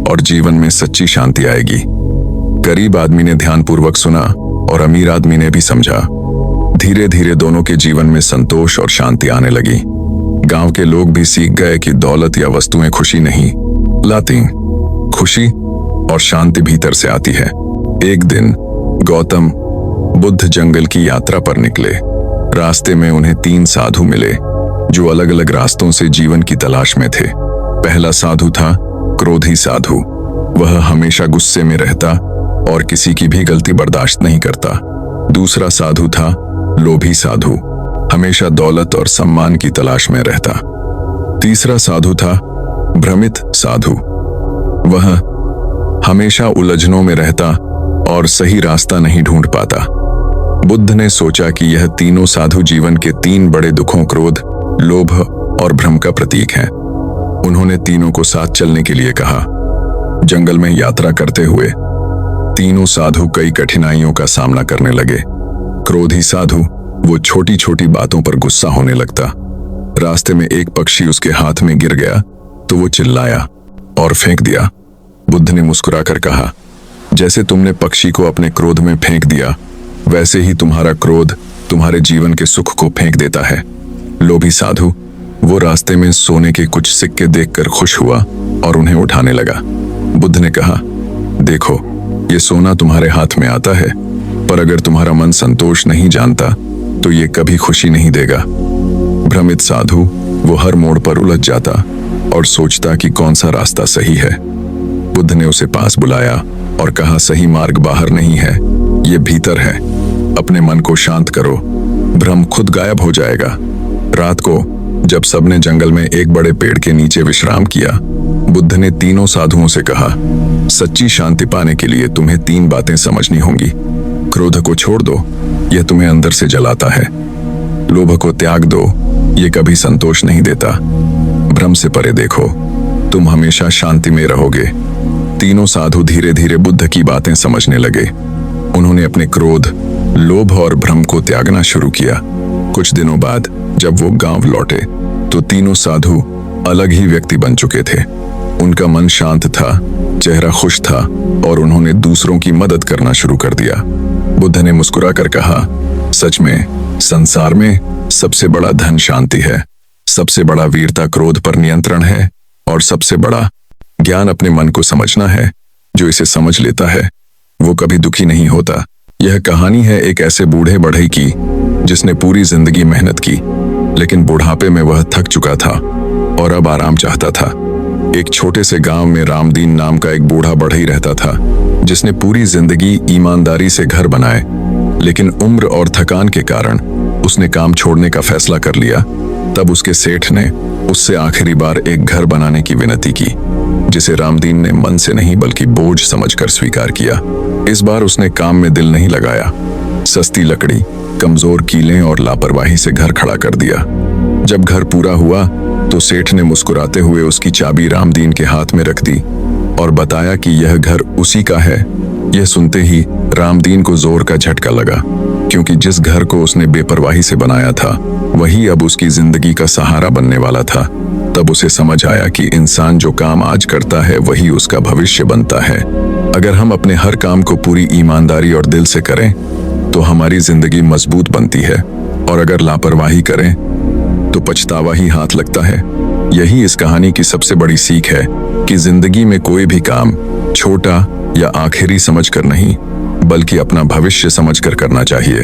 और जीवन में सच्ची शांति आएगी। गरीब आदमी ने ध्यानपूर्वक सुना और अमीर आदमी ने भी समझा। धीरे धीरे दोनों के जीवन में संतोष और शांति आने लगी। गांव के लोग भी सीख गए कि दौलत या वस्तुएं खुशी नहीं लाती, खुशी और शांति भीतर से आती है। एक दिन गौतम बुद्ध जंगल की यात्रा पर निकले। रास्ते में उन्हें तीन साधु मिले जो अलग अलग रास्तों से जीवन की तलाश में थे। पहला साधु था क्रोधी साधु। वह हमेशा गुस्से में रहता और किसी की भी गलती बर्दाश्त नहीं करता। दूसरा साधु था लोभी साधु, हमेशा दौलत और सम्मान की तलाश में रहता। तीसरा साधु था भ्रमित साधु। वह हमेशा उलझनों में रहता और सही रास्ता नहीं ढूंढ पाता। बुद्ध ने सोचा कि यह तीनों साधु जीवन के तीन बड़े दुखों, क्रोध, लोभ और भ्रम का प्रतीक हैं। उन्होंने तीनों को साथ चलने के लिए कहा। जंगल में यात्रा करते हुए तीनों साधु कई कठिनाइयों का सामना करने लगे। क्रोधी साधु, वो छोटी छोटी बातों पर गुस्सा होने लगता। रास्ते में एक पक्षी उसके हाथ में गिर गया तो वो चिल्लाया और फेंक दिया। बुद्ध ने मुस्कुराकर कहा, जैसे तुमने पक्षी को अपने क्रोध में फेंक दिया, वैसे ही तुम्हारा क्रोध तुम्हारे जीवन के सुख को फेंक देता है। लोभी साधु, वो रास्ते में सोने के कुछ सिक्के देखकर खुश हुआ और उन्हें उठाने लगा। बुद्ध ने कहा, देखो, ये सोना तुम्हारे हाथ में आता है, पर अगर तुम्हारा मन संतोष नहीं जानता तो ये कभी खुशी नहीं देगा। भ्रमित साधु, वो हर मोड़ पर उलझ जाता और सोचता कि कौन सा रास्ता सही है। बुद्ध ने उसे पास बुलाया और कहा, सही मार्ग बाहर नहीं है, ये भीतर है। अपने मन को शांत करो, भ्रम खुद गायब हो जाएगा। रात को जब सबने जंगल में एक बड़े पेड़ के नीचे विश्राम किया, बुद्ध ने तीनों साधुओं से कहा, सच्ची शांति पाने के लिए तुम्हें तीन बातें समझनी होंगी। क्रोध को छोड़ दो, यह तुम्हें अंदर से जलाता है। लोभ को त्याग दो, ये कभी संतोष नहीं देता। भ्रम से परे देखो, तुम हमेशा शांति में रहोगे। तीनों साधु धीरे धीरे बुद्ध की बातें समझने लगे। उन्होंने अपने क्रोध, लोभ और भ्रम को त्यागना शुरू किया। कुछ दिनों बाद जब वो गांव लौटे तो तीनों साधु अलग ही व्यक्ति बन चुके थे। उनका मन शांत था, चेहरा खुश था और उन्होंने दूसरों की मदद करना शुरू कर दिया। बुद्ध ने मुस्कुराकर कहा, सच में संसार में सबसे बड़ा धन शांति है, सबसे बड़ा वीरता क्रोध पर नियंत्रण है और सबसे बड़ा ज्ञान अपने मन को समझना है। जो इसे समझ लेता है वो कभी दुखी नहीं होता। यह कहानी है एक ऐसे बूढ़े बढ़ई की जिसने पूरी जिंदगी मेहनत की, लेकिन बुढ़ापे में वह थक चुका था। और अब आराम चाहता था। एक छोटे से गांव में रामदीन नाम का एक बूढ़ा बढ़ई रहता था, जिसने पूरी जिंदगी ईमानदारी से घर बनाए, लेकिन उम्र और थकान के कारण उसने काम छोड़ने का फैसला कर लिया। तब उसके सेठ ने उससे आखिरी बार एक घर बनाने की विनती की, जिसे रामदीन ने मन से नहीं बल्कि बोझ समझकर स्वीकार किया। इस बार उसने काम में दिल नहीं लगाया, सस्ती लकड़ी, कमजोर कीलें और लापरवाही से घर खड़ा कर दिया। जब घर पूरा हुआ तो सेठ ने मुस्कुराते हुए उसकी चाबी रामदीन के हाथ में रख दी और बताया कि यह घर उसी का है। यह सुनते ही रामदीन को जोर का झटका लगा, क्योंकि जिस घर को उसने बेपरवाही से बनाया था वही अब उसकी जिंदगी का सहारा बनने वाला था। तब उसे समझ आया कि इंसान जो काम आज करता है वही उसका भविष्य बनता है। अगर हम अपने हर काम को पूरी ईमानदारी और दिल से करें तो हमारी जिंदगी मजबूत बनती है, और अगर लापरवाही करें तो पछतावा ही हाथ लगता है। यही इस कहानी की सबसे बड़ी सीख है कि जिंदगी में कोई भी काम छोटा या आखिरी समझकर नहीं, बल्कि अपना भविष्य समझकर करना चाहिए।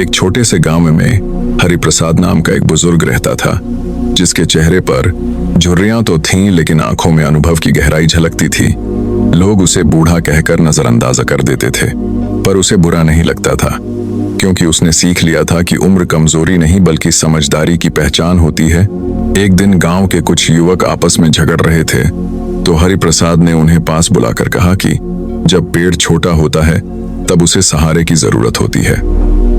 एक छोटे से गांव में हरिप्रसाद नाम का एक बुजुर्ग रहता था, जिसके चेहरे पर झुर्रियां तो थीं, लेकिन आंखों में अनुभव की गहराई झलकती थी। लोग उसे बूढ़ा कहकर नजरअंदाज कर देते थे, पर उसे बुरा नहीं लगता था, क्योंकि उसने सीख लिया था कि उम्र कमजोरी नहीं बल्कि समझदारी की पहचान होती है। एक दिन गांव के कुछ युवक आपस में झगड़ रहे थे, तो हरिप्रसाद ने उन्हें पास बुलाकर कहा कि जब पेड़ छोटा होता है तब उसे सहारे की जरूरत होती है,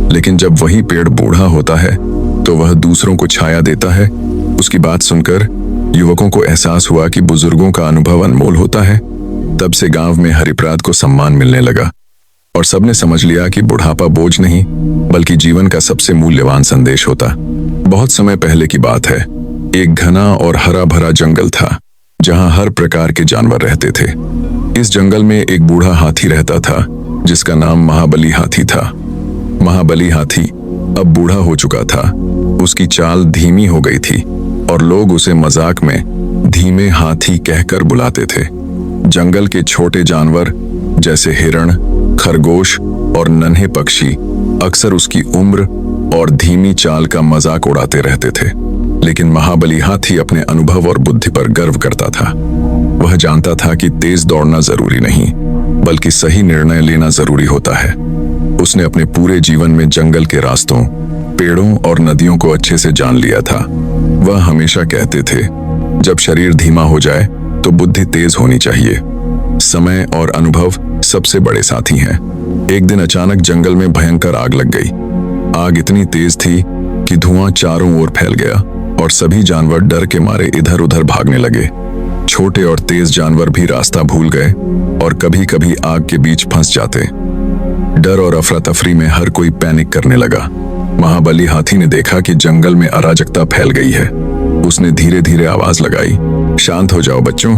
लेकिन जब वही पेड़ बूढ़ा होता है तो वह दूसरों को छाया देता है। उसकी बात सुनकर युवकों को एहसास हुआ कि बुजुर्गों का अनुभव अनमोल होता है। तब से गांव में हरिप्रसाद को सम्मान मिलने लगा और सबने समझ लिया कि बुढ़ापा बोझ नहीं बल्कि जीवन का सबसे मूल्यवान संदेश होता। बहुत समय पहले की बात है। एक घना और हरा भरा जंगल था, जहां हर प्रकार के जानवर रहते थे। इस जंगल में एक बूढ़ा हाथी रहता था, जिसका नाम महाबली हाथी था। महाबली हाथी अब बूढ़ा हो चुका था। उसकी चाल धीमी हो गई थी और लोग उसे मजाक में धीमे हाथी कहकर बुलाते थे। जंगल के छोटे जानवर जैसे हिरण, खरगोश और नन्हे पक्षी अक्सर उसकी उम्र और धीमी चाल का मजाक उड़ाते रहते थे, लेकिन महाबली हाथी अपने अनुभव और बुद्धि पर गर्व करता था। वह जानता था कि तेज दौड़ना जरूरी नहीं बल्कि सही निर्णय लेना जरूरी होता है। उसने अपने पूरे जीवन में जंगल के रास्तों, पेड़ों और नदियों को अच्छे से जान लिया था। वह हमेशा कहते थे, जब शरीर धीमा हो जाए तो बुद्धि तेज होनी चाहिए। समय और अनुभव सबसे बड़े साथी हैं। एक दिन अचानक जंगल में भयंकर आग लग गई। आग इतनी तेज थी कि धुआं चारों ओर फैल गया और सभी जानवर डर के मारे इधर उधर भागने लगे। छोटे और तेज जानवर भी रास्ता भूल गए और कभी-कभी आग के बीच फंस जाते। डर और अफरा तफरी में हर कोई पैनिक करने लगा। महाबली हाथी ने देखा कि जंगल में अराजकता फैल गई है। उसने धीरे धीरे आवाज लगाई, शांत हो जाओ बच्चों,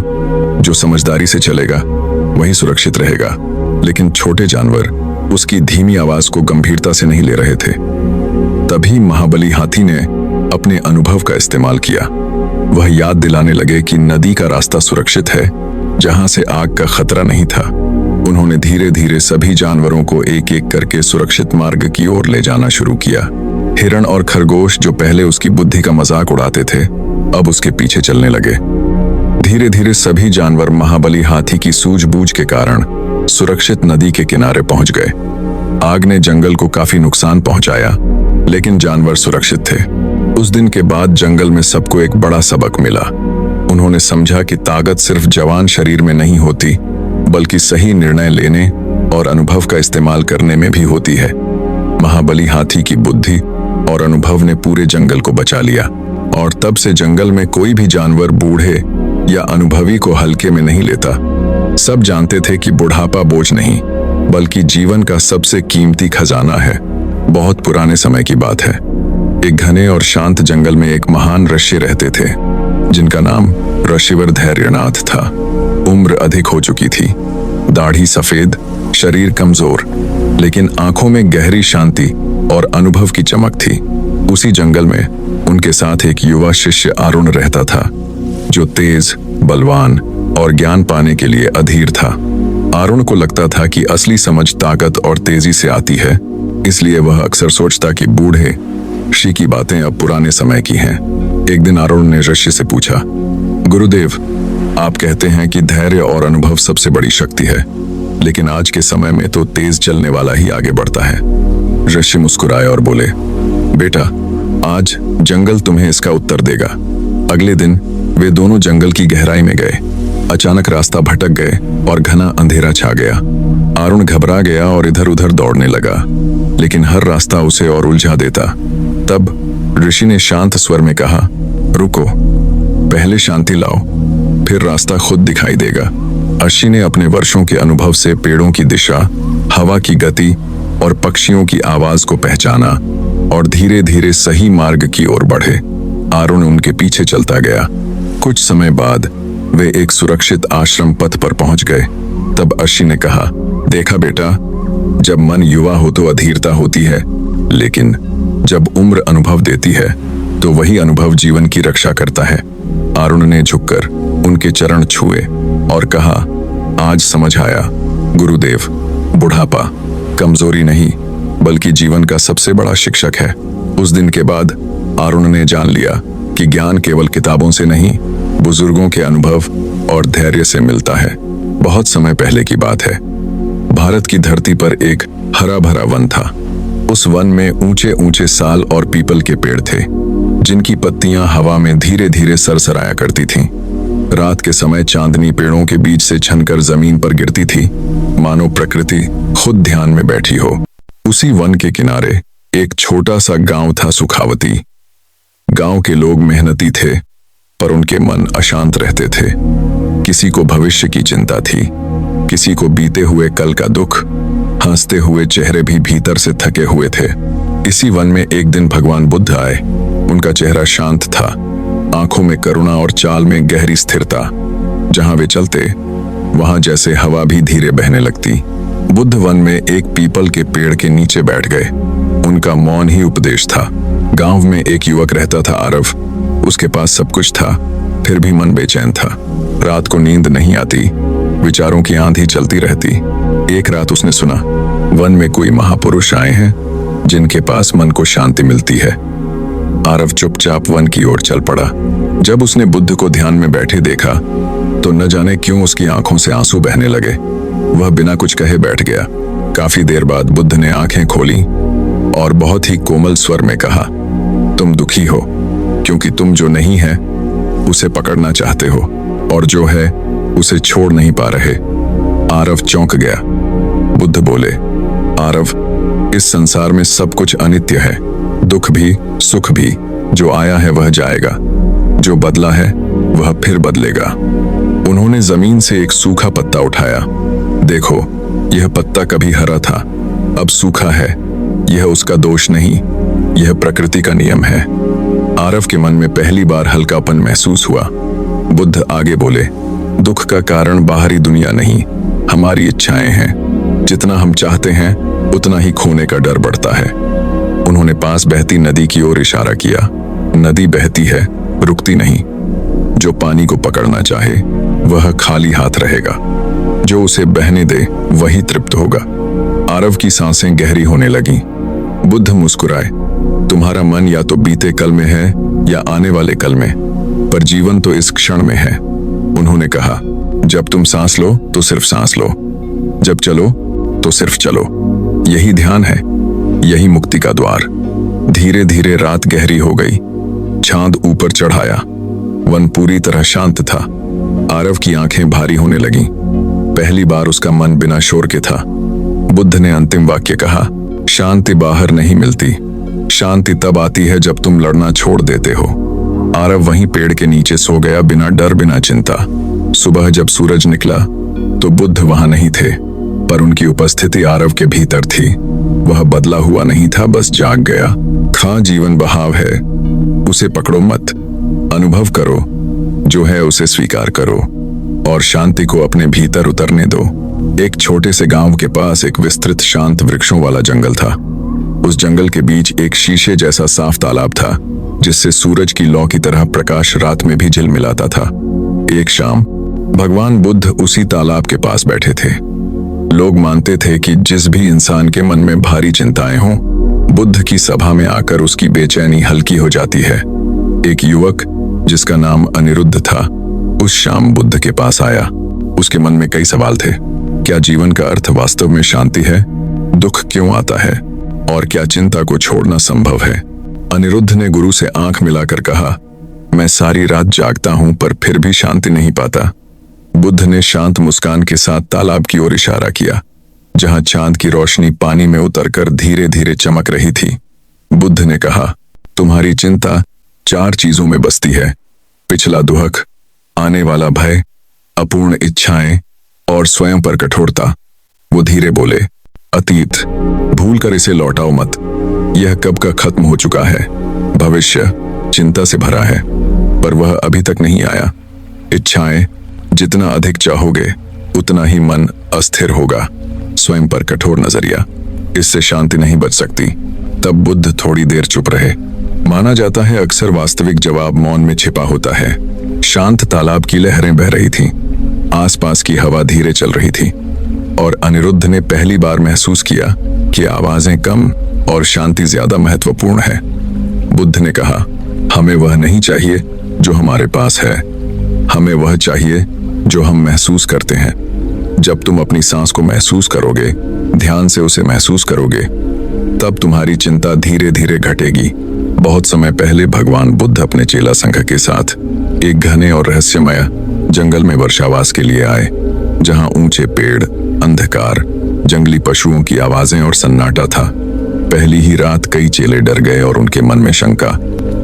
जो समझदारी से चलेगा वही सुरक्षित रहेगा। लेकिन छोटे जानवर उसकी धीमी आवाज को गंभीरता से नहीं ले रहे थे। तभी महाबली हाथी ने अपने अनुभव का इस्तेमाल किया। वह याद दिलाने लगे कि नदी का रास्ता सुरक्षित है, जहां से आग का खतरा नहीं था। उन्होंने धीरे धीरे सभी जानवरों को एक एक करके सुरक्षित मार्ग की ओर ले जाना शुरू किया। हिरण और खरगोश, जो पहले उसकी बुद्धि का मजाक उड़ाते थे, अब उसके पीछे चलने लगे। धीरे धीरे सभी जानवर महाबली हाथी की सूझबूझ के कारण सुरक्षित नदी के किनारे पहुंच गए। आग ने जंगल को काफी नुकसान पहुंचाया, लेकिन जानवर सुरक्षित थे। उस दिन के बाद जंगल में सबको एक बड़ा सबक मिला। उन्होंने समझा कि ताकत सिर्फ जवान शरीर में नहीं होती, बल्कि सही निर्णय लेने और अनुभव का इस्तेमाल करने में भी होती है। महाबली हाथी की बुद्धि और अनुभव ने पूरे जंगल को बचा लिया, और तब से जंगल में कोई भी जानवर बूढ़े या अनुभवी को हल्के में नहीं लेता। सब जानते थे कि बुढ़ापा बोझ नहीं, बल्कि जीवन का सबसे कीमती खजाना है। बहुत पुराने समय की बात है। एक घने और शांत जंगल में एक महान ऋषि रहते थे, जिनका नाम ऋषिवर धैर्यनाथ था। उम्र अधिक हो चुकी थी, दाढ़ी सफेद, शरीर कमजोर, लेकिन आंखों में गहरी शांति और अनुभव की चमक थी। उसी जंगल में उनके साथ एक युवा शिष्य अरुण रहता था, जो तेज, बलवान और ज्ञान पाने के लिए अधीर था। अरुण को लगता था कि असली समझ ताकत और तेजी से आती है, इसलिए वह अक्सर सोचता कि बूढ़े ऋषि की बातें अब पुराने समय की हैं। एक दिन अरुण ने ऋषि से पूछा, गुरुदेव, आप कहते हैं कि धैर्य और अनुभव सबसे बड़ी शक्ति है, लेकिन आज के समय में तो तेज चलने वाला ही आगे बढ़ता है। ऋषि मुस्कुराए और बोले, बेटा, आज जंगल तुम्हें इसका उत्तर देगा। अगले दिन वे दोनों जंगल की गहराई में गए। अचानक रास्ता भटक गए और घना अंधेरा छा गया। अरुण घबरा गया और इधर उधर दौड़ने लगा, लेकिन हर रास्ता उसे और उलझा देता। तब ऋषि ने शांत स्वर में कहा, रुको, पहले शांति लाओ, फिर रास्ता खुद दिखाई देगा। ऋषि ने अपने वर्षों के अनुभव से पेड़ों की दिशा, हवा की गति और पक्षियों की आवाज को पहचाना और धीरे धीरे सही मार्ग की ओर बढ़े। अरुण उनके पीछे चलता गया। कुछ समय बाद वे एक सुरक्षित आश्रम पथ पर पहुंच गए। तब ऋषि ने कहा, देखा बेटा, जब मन युवा हो तो अधीरता होती है, लेकिन जब उम्र अनुभव देती है तो वही अनुभव जीवन की रक्षा करता है। अरुण ने झुककर उनके चरण छुए और कहा, आज समझ आया गुरुदेव, बुढ़ापा कमजोरी नहीं बल्कि जीवन का सबसे बड़ा शिक्षक है। उस दिन के बाद अरुण ने जान लिया कि ज्ञान केवल किताबों से नहीं, बुजुर्गों के अनुभव और धैर्य से मिलता है। बहुत समय पहले की बात है। भारत की धरती पर एक हरा भरा वन था। उस वन में ऊंचे ऊंचे साल और पीपल के पेड़ थे, जिनकी पत्तियां हवा में धीरे धीरे सरसराया करती थीं। रात के समय चांदनी पेड़ों के बीच से छनकर जमीन पर गिरती थी, मानो प्रकृति खुद ध्यान में बैठी हो। उसी वन के किनारे एक छोटा सा गांव था, सुखावती। गांव के लोग मेहनती थे, पर उनके मन अशांत रहते थे। किसी को भविष्य की चिंता थी, किसी को बीते हुए कल का दुख। हंसते हुए चेहरे भी भीतर से थके हुए थे। इसी वन में एक दिन भगवान बुद्ध आए। उनका चेहरा शांत था, आंखों में करुणा और चाल में गहरी स्थिरता। जहां वे चलते, वहां जैसे हवा भी धीरे बहने लगती। बुद्ध वन में एक पीपल के पेड़ के नीचे बैठ गए। उनका मौन ही उपदेश था। गांव में एक युवक रहता था, आरव। उसके पास सब कुछ था, फिर भी मन बेचैन था। रात को नींद नहीं आती, विचारों की आंधी चलती रहती। एक रात उसने सुना, वन में कोई महापुरुष आए हैं जिनके पास मन को शांति मिलती है। आरव चुपचाप वन की ओर चल पड़ा। जब उसने बुद्ध को ध्यान में बैठे देखा तो न जाने क्यों उसकी आंखों से आंसू बहने लगे। वह बिना कुछ कहे बैठ गया। काफी देर बाद बुद्ध ने आंखें खोली और बहुत ही कोमल स्वर में कहा, तुम दुखी हो क्योंकि तुम जो नहीं है उसे पकड़ना चाहते हो, और जो है उसे छोड़ नहीं पा रहे। आरव चौंक गया। बुद्ध बोले, आरव, इस संसार में सब कुछ अनित्य है, दुख भी सुख भी। जो आया है वह जाएगा, जो बदला है वह फिर बदलेगा। उन्होंने जमीन से एक सूखा पत्ता उठाया। देखो, यह पत्ता कभी हरा था, अब सूखा है। यह उसका दोष नहीं, यह प्रकृति का नियम है। आरव के मन में पहली बार हल्कापन महसूस हुआ। बुद्ध आगे बोले, दुख का कारण बाहरी दुनिया नहीं, हमारी इच्छाएं हैं। जितना हम चाहते हैं उतना ही खोने का डर बढ़ता है। उन्होंने पास बहती नदी की ओर इशारा किया। नदी बहती है, रुकती नहीं। जो पानी को पकड़ना चाहे वह खाली हाथ रहेगा, जो उसे बहने दे वही तृप्त होगा। आरव की सांसें गहरी होने लगीं। बुद्ध मुस्कुराए, तुम्हारा मन या तो बीते कल में है या आने वाले कल में, पर जीवन तो इस क्षण में है। उन्होंने कहा, जब तुम सांस लो तो सिर्फ सांस लो, जब चलो तो सिर्फ चलो। यही ध्यान है, यही मुक्ति का द्वार। धीरे धीरे रात गहरी हो गई। चांद ऊपर चढ़ाया। वन पूरी तरह शांत था। आरव की आंखें भारी होने लगीं। पहली बार उसका मन बिना शोर के था। बुद्ध ने अंतिम वाक्य कहा, शांति बाहर नहीं मिलती, शांति तब आती है जब तुम लड़ना छोड़ देते हो। आरव वहीं पेड़ के नीचे सो गया, बिना डर बिना चिंता। सुबह जब सूरज निकला तो बुद्ध वहां नहीं थे, पर उनकी उपस्थिति आरव के भीतर थी। वह बदला हुआ नहीं था, बस जाग गया। खा जीवन बहाव है, उसे पकड़ो मत, अनुभव करो, जो है उसे स्वीकार करो और शांति को अपने भीतर उतरने दो। एक छोटे से गांव के पास एक विस्तृत शांत वृक्षों वाला जंगल था। उस जंगल के बीच एक शीशे जैसा साफ तालाब था, जिससे सूरज की लौ की तरह प्रकाश रात में भी झिलमिलाता था। एक शाम भगवान बुद्ध उसी तालाब के पास बैठे थे। लोग मानते थे कि जिस भी इंसान के मन में भारी चिंताएं हों, बुद्ध की सभा में आकर उसकी बेचैनी हल्की हो जाती है। एक युवक जिसका नाम अनिरुद्ध था उस शाम बुद्ध के पास आया। उसके मन में कई सवाल थे। क्या जीवन का अर्थ वास्तव में शांति है? दुख क्यों आता है? और क्या चिंता को छोड़ना संभव है? अनिरुद्ध ने गुरु से आंख मिलाकर कहा, मैं सारी रात जागता हूं पर फिर भी शांति नहीं पाता। बुद्ध ने शांत मुस्कान के साथ तालाब की ओर इशारा किया, जहां चांद की रोशनी पानी में उतरकर धीरे धीरे चमक रही थी। बुद्ध ने कहा, तुम्हारी चिंता 4 चीजों में बसती है, पिछला दुख, आने वाला भय, अपूर्ण इच्छाएं और स्वयं पर कठोरता। वो धीरे बोले, अतीत भूलकर इसे लौटाओ मत, यह कब का खत्म हो चुका है। भविष्य चिंता से भरा है पर वह अभी तक नहीं आया। इच्छाएं जितना अधिक चाहोगे उतना ही मन अस्थिर होगा। स्वयं पर कठोर नजरिया, इससे शांति नहीं बच सकती। तब बुद्ध थोड़ी देर चुप रहे। माना जाता है अक्सर वास्तविक जवाब मौन में छिपा होता है। शांत तालाब की लहरें बह रही थीं, आसपास की हवा धीरे चल रही थी और अनिरुद्ध ने पहली बार महसूस किया कि आवाजें कम और शांति ज्यादा महत्वपूर्ण है। बुद्ध ने कहा, हमें वह नहीं चाहिए जो हमारे पास है, हमें वह चाहिए जो हम महसूस करते हैं। जब तुम अपनी सांस को महसूस करोगे, ध्यान से उसे महसूस करोगे, तब तुम्हारी चिंता धीरे धीरे घटेगी। बहुत समय पहले भगवान बुद्ध अपने चेला संघ के साथ एक घने और रहस्यमय जंगल में वर्षावास के लिए आए, जहां ऊंचे पेड़, अंधकार, जंगली पशुओं की आवाजें और सन्नाटा था। पहली ही रात कई चेले डर गए और उनके मन में शंका,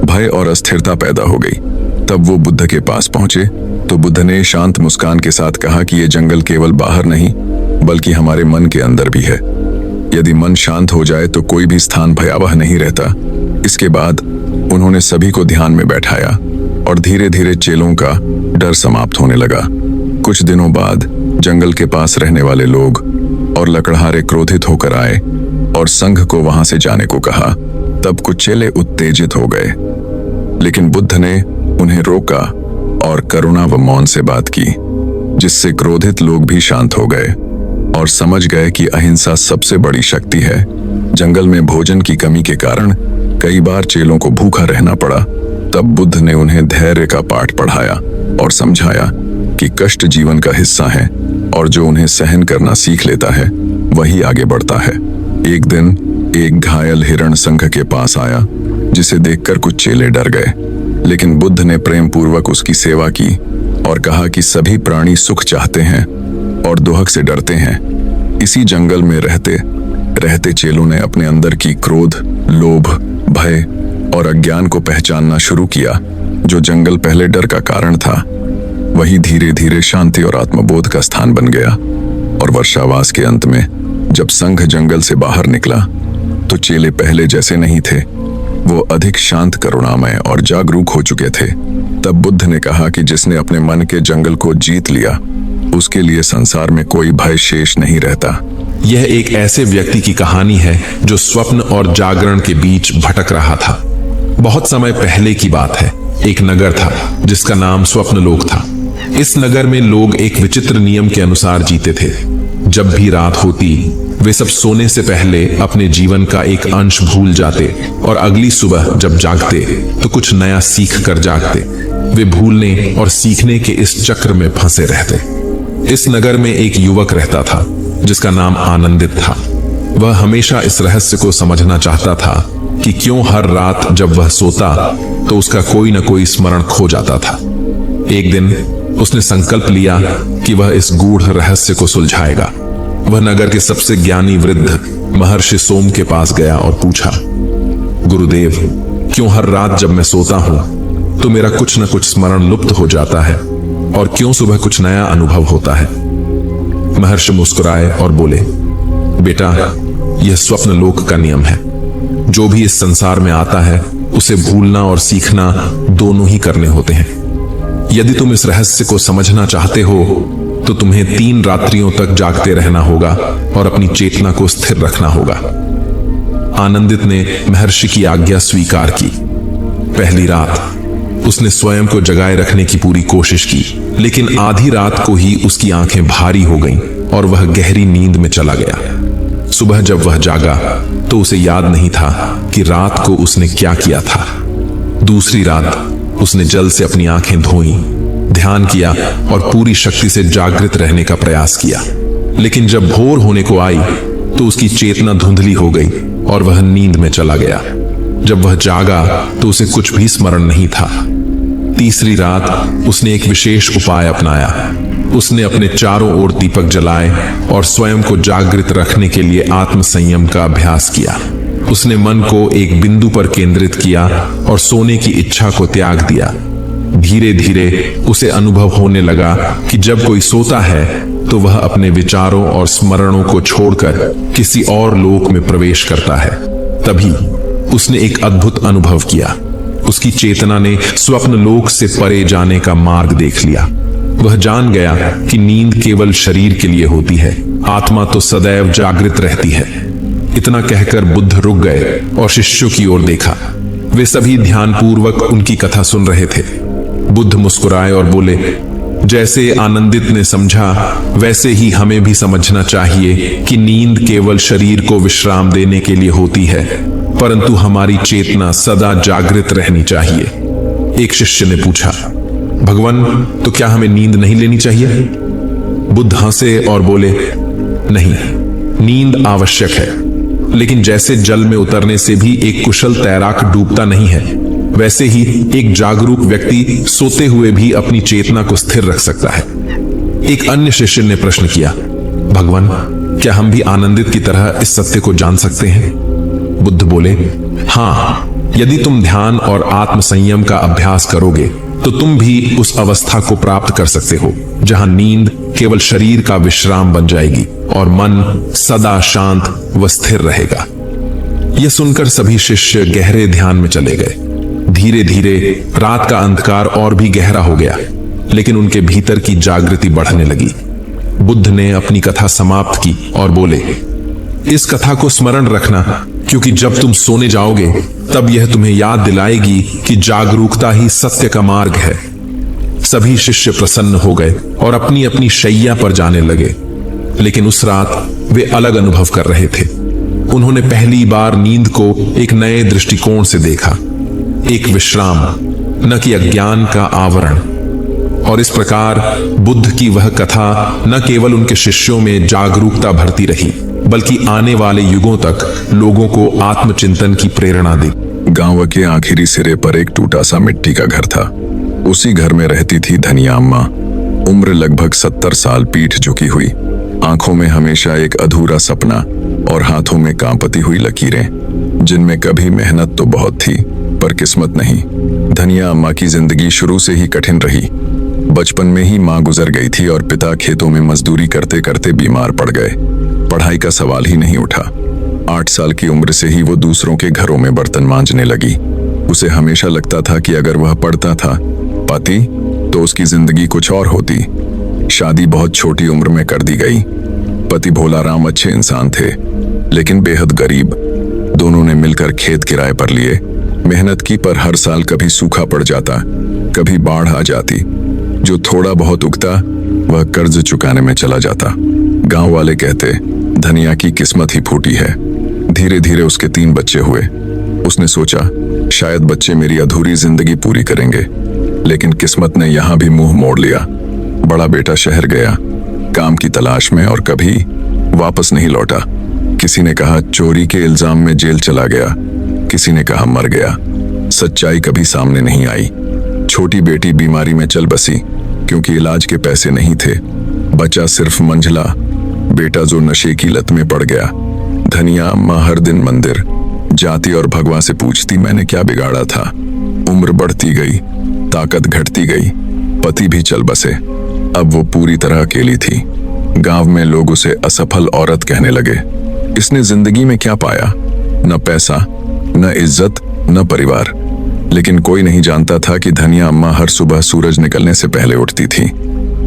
भय और अस्थिरता पैदा हो गई। तब वो बुद्ध के पास पहुंचे तो बुद्ध ने शांत मुस्कान के साथ कहा कि ये जंगल केवल बाहर नहीं बल्कि हमारे मन के अंदर भी है। यदि मन शांत हो जाए तो कोई भी स्थान भयावह नहीं रहता। इसके बाद उन्होंने सभी को ध्यान में बैठाया और धीरे धीरे चेलों का डर समाप्त होने लगा। कुछ दिनों बाद जंगल के पास रहने वाले लोग और लकड़हारे क्रोधित होकर आए और संघ को वहां से जाने को कहा। तब कुछ चेले उत्तेजित हो गए, लेकिन बुद्ध ने उन्हें रोका और करुणा व मौन से बात की, जिससे क्रोधित लोग भी शांत हो गए और समझ गए कि अहिंसा सबसे बड़ी शक्ति है। जंगल में भोजन की कमी के कारण कई बार चेलों को भूखा रहना पड़ा। तब बुद्ध ने उन्हें धैर्य का पाठ पढ़ाया और समझाया कि कष्ट जीवन का हिस्सा है और जो उन्हें सहन करना सीख लेता है वही आगे बढ़ता है। एक दिन एक घायल हिरण संघ के पास आया, जिसे देखकर कुछ चेले डर गए, लेकिन बुद्ध ने प्रेम पूर्वक उसकी सेवा की और कहा कि सभी प्राणी सुख चाहते हैं और दुहक से डरते हैं। इसी जंगल में रहते रहते चेलों ने अपने अंदर की क्रोध, लोभ, भय और अज्ञान को पहचानना शुरू किया। जो जंगल पहले डर का कारण था वही धीरे धीरे शांति और आत्मबोध का स्थान बन गया। और वर्षावास के अंत में जब संघ जंगल से बाहर निकला तो चेले पहले जैसे नहीं थे, वो अधिक शांत, करुणामय और जागरूक हो चुके थे। तब बुद्ध ने कहा कि जिसने अपने मन के जंगल को जीत लिया उसके लिए संसार में कोई भय शेष नहीं रहता। यह एक ऐसे व्यक्ति की कहानी है जो स्वप्न और जागरण के बीच भटक रहा था। बहुत समय पहले की बात है। एक नगर था जिसका नाम स्वप्नलोक था। इस नगर में लोग एक विचित्र नियम के अनुसार जीते थे। जब भी रात होती वे सब सोने से पहले अपने जीवन का एक अंश भूल जाते और अगली सुबह जब जागते तो कुछ नया सीख कर जागते। वे भूलने और सीखने के इस चक्र में फंसे रहते। इस नगर में एक युवक रहता था जिसका नाम आनंदित था। वह हमेशा इस रहस्य को समझना चाहता था कि क्यों हर रात जब वह सोता तो उसका कोई न कोई स्मरण खो जाता था। एक दिन उसने संकल्प लिया कि वह इस गूढ़ रहस्य को सुलझाएगा। वह नगर के सबसे ज्ञानी वृद्ध महर्षि सोम के पास गया और पूछा, गुरुदेव, क्यों हर रात जब मैं सोता हूं तो मेरा कुछ न कुछ स्मरण लुप्त हो जाता है और क्यों सुबह कुछ नया अनुभव होता है? महर्षि मुस्कुराए और बोले, बेटा, यह स्वप्न लोक का नियम है। जो भी इस संसार में आता है उसे भूलना और सीखना दोनों ही करने होते हैं। यदि तुम इस रहस्य को समझना चाहते हो तो तुम्हें 3 रात्रियों तक जागते रहना होगा और अपनी चेतना को स्थिर रखना होगा। आनंदित ने महर्षि की आज्ञा स्वीकार की। पहली रात उसने स्वयं को जगाए रखने की पूरी कोशिश की, लेकिन आधी रात को ही उसकी आंखें भारी हो गईं और वह गहरी नींद में चला गया। सुबह जब वह जागा तो उसे याद नहीं था कि रात को उसने क्या किया था। दूसरी रात उसने जल से अपनी आंखें धोई, ध्यान किया और पूरी शक्ति से जागृत रहने का प्रयास किया। लेकिन जब भोर होने को आई तो उसकी चेतना धुंधली हो गई और वह नींद में चला गया। जब वह जागा तो उसे कुछ भी स्मरण नहीं था। तीसरी रात उसने एक विशेष उपाय अपनाया। उसने अपने चारों ओर दीपक जलाए और स्वयं को जागृत रखने के लिए आत्म संयम का अभ्यास किया। उसने मन को एक बिंदु पर केंद्रित किया और सोने की इच्छा को त्याग दिया। धीरे धीरे उसे अनुभव होने लगा कि जब कोई सोता है तो वह अपने विचारों और स्मरणों को छोड़कर किसी और लोक में प्रवेश करता है। तभी उसने एक अद्भुत अनुभव किया। उसकी चेतना ने स्वप्न लोक से परे जाने का मार्ग देख लिया। वह जान गया कि नींद केवल शरीर के लिए होती है, आत्मा तो सदैव जागृत रहती है। इतना कहकर बुद्ध रुक गए और शिष्यों की ओर देखा। वे सभी ध्यानपूर्वक उनकी कथा सुन रहे थे। बुद्ध मुस्कुराए और बोले, जैसे आनंदित ने समझा वैसे ही हमें भी समझना चाहिए कि नींद केवल शरीर को विश्राम देने के लिए होती है, परंतु हमारी चेतना सदा जागृत रहनी चाहिए। एक शिष्य ने पूछा, भगवान, तो क्या हमें नींद नहीं लेनी चाहिए? बुद्ध हंसे और बोले, नहीं, नींद आवश्यक है, लेकिन जैसे जल में उतरने से भी एक कुशल तैराक डूबता नहीं है, वैसे ही एक जागरूक व्यक्ति सोते हुए भी अपनी चेतना को स्थिर रख सकता है। एक अन्य शिष्य ने प्रश्न किया, भगवान, क्या हम भी आनंदित की तरह इस सत्य को जान सकते हैं? बुद्ध बोले, हाँ, यदि तुम ध्यान और आत्म संयम का अभ्यास करोगे तो तुम भी उस अवस्था को प्राप्त कर सकते हो जहां नींद केवल शरीर का विश्राम बन जाएगी और मन सदा शांत व स्थिर रहेगा। यह सुनकर सभी शिष्य गहरे ध्यान में चले गए। धीरे धीरे रात का अंधकार और भी गहरा हो गया, लेकिन उनके भीतर की जागृति बढ़ने लगी। बुद्ध ने अपनी कथा समाप्त की और बोले, इस कथा को स्मरण रखना, क्योंकि जब तुम सोने जाओगे तब यह तुम्हें याद दिलाएगी कि जागरूकता ही सत्य का मार्ग है। सभी शिष्य प्रसन्न हो गए और अपनी अपनी शैया पर जाने लगे। लेकिन उस रात वे अलग अनुभव कर रहे थे। उन्होंने पहली बार नींद को एक नए दृष्टिकोण से देखा, एक विश्राम, न कि अज्ञान का आवरण। और इस प्रकार बुद्ध की वह कथा न केवल उनके शिष्यों में जागरूकता भरती रही, बल्कि आने वाले युगों तक लोगों को आत्मचिंतन की प्रेरणा दी। गांव के आखिरी सिरे पर एक टूटा सा मिट्टी का घर था। उसी घर में रहती थी धनिया अम्मा। उम्र लगभग 70 साल, पीठ झुकी हुई, आंखों में हमेशा एक अधूरा सपना और हाथों में कांपती हुई लकीरें, जिनमें कभी मेहनत तो बहुत थी पर किस्मत नहीं। धनिया अम्मा की जिंदगी शुरू से ही कठिन रही। बचपन में ही मां गुजर गई थी और पिता खेतों में मजदूरी करते करते बीमार पड़ गए। पढ़ाई का सवाल ही नहीं उठा। 8 साल की उम्र से ही वो दूसरों के घरों में बर्तन मांजने लगी। उसे हमेशा लगता था कि अगर वह पढ़ता था, पाती, तो उसकी जिंदगी कुछ और होती। शादी बहुत छोटी उम्र में कर दी गई। पति भोलाराम अच्छे इंसान थे, लेकिन बेहद गरीब। दोनों ने मिलकर खेत किराए पर लिए, मेहनत की, पर हर साल कभी सूखा पड़ जाता, कभी बाढ़ आ जाती। जो थोड़ा बहुत उगता वह कर्ज चुकाने में चला जाता। गांव वाले कहते, धनिया की किस्मत ही फूटी है। धीरे धीरे उसके 3 बच्चे हुए। उसने सोचा, शायद बच्चे मेरी अधूरी जिंदगी पूरी करेंगे, लेकिन किस्मत ने यहां भी मुंह मोड़ लिया। बड़ा बेटा शहर गया काम की तलाश में और कभी वापस नहीं लौटा। किसी ने कहा चोरी के इल्जाम में जेल चला गया, किसी ने कहा मर गया। सच्चाई कभी सामने नहीं आई। छोटी बेटी बीमारी में चल बसी क्योंकि इलाज के पैसे नहीं थे। बचा सिर्फ मंझला बेटा जो नशे की लत में पड़ गया। धनिया अम्मा हर दिन मंदिर जाती और भगवान से पूछती, मैंने क्या बिगाड़ा था। उम्र बढ़ती गई, ताकत घटती गई, पति भी चल बसे। अब वो पूरी तरह अकेली थी। गांव में लोग उसे असफल औरत कहने लगे। इसने जिंदगी में क्या पाया? न पैसा, न इज्जत, न परिवार। लेकिन कोई नहीं जानता था कि धनिया अम्मा हर सुबह सूरज निकलने से पहले उठती थी।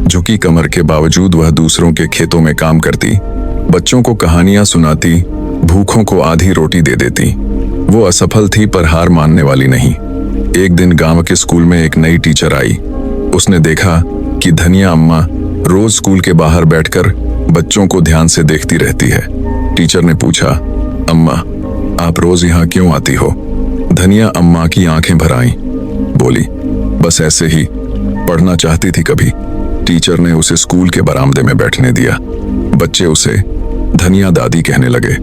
झुकी कमर के बावजूद वह दूसरों के खेतों में काम करती, बच्चों को कहानियां सुनाती, भूखों को आधी रोटी दे देती। वो असफल थी पर हार मानने वाली नहीं। एक दिन गांव के स्कूल में एक नई टीचर आई। उसने देखा कि धनिया अम्मा रोज स्कूल के बाहर बैठकर बच्चों को ध्यान से देखती रहती है। टीचर ने पूछा, अम्मा आप रोज यहाँ क्यों आती हो? धनिया अम्मा की आंखें भर आईं। बोली, बस ऐसे ही, पढ़ना चाहती थी कभी। टीचर ने उसे स्कूल के बरामदे में बैठने दिया। बच्चे उसे धनिया दादी कहने लगे।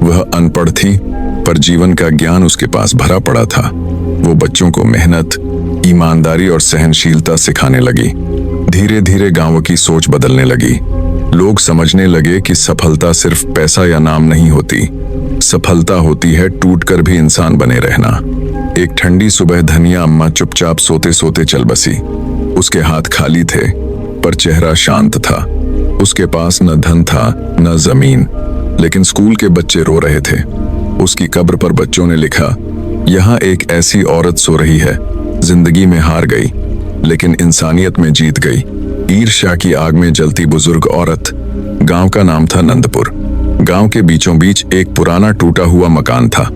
वह अनपढ़ थी, पर जीवन का ज्ञान उसके पास भरा पड़ा था। वो बच्चों को मेहनत, ईमानदारी और सहनशीलता सिखाने लगी। धीरे धीरे गांव की सोच बदलने लगी। लोग समझने लगे कि सफलता सिर्फ पैसा या नाम नहीं होती, सफलता होती है टूटकर भी इंसान बने रहना। एक ठंडी सुबह धनिया अम्मा चुपचाप सोते सोते चल बसी। उसके हाथ खाली थे, पर चेहरा शांत था। उसके पास न धन था न जमीन, लेकिन स्कूल के बच्चे रो रहे थे। उसकी कब्र पर बच्चों ने लिखा, यहाँ एक ऐसी औरत सो रही है, जिंदगी में हार गई लेकिन इंसानियत में जीत गई। ईर्ष्या की आग में जलती बुजुर्ग औरत। गांव का नाम था नंदपुर। गांव के बीचों बीच एक पुराना टूटा हुआ मकान था।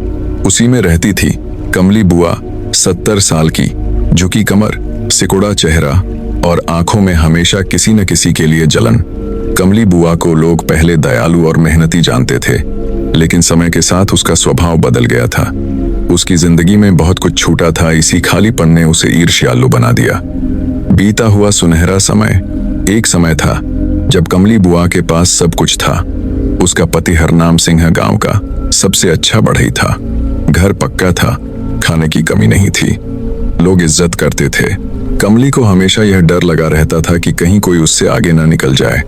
उसी में रहती थी कमली बुआ, 70 साल की, झुकी कमर, सिकुड़ा चेहरा और आंखों में हमेशा किसी न किसी के लिए जलन। कमली बुआ को लोग पहले दयालु और मेहनती जानते थे, लेकिन समय के साथ उसका स्वभाव बदल गया था। उसकी जिंदगी में बहुत कुछ छूटा था, इसी खालीपन ने उसे ईर्ष्यालु बना दिया। बीता हुआ सुनहरा समय एक समय था जब कमली बुआ के पास सब कुछ था। उसका पति हरनाम सिंह गांव का सबसे अच्छा बढ़ई था। घर पक्का था, खाने की कमी नहीं थी, लोग इज्जत करते थे। कमली को हमेशा यह डर लगा रहता था कि कहीं कोई उससे आगे न निकल जाए।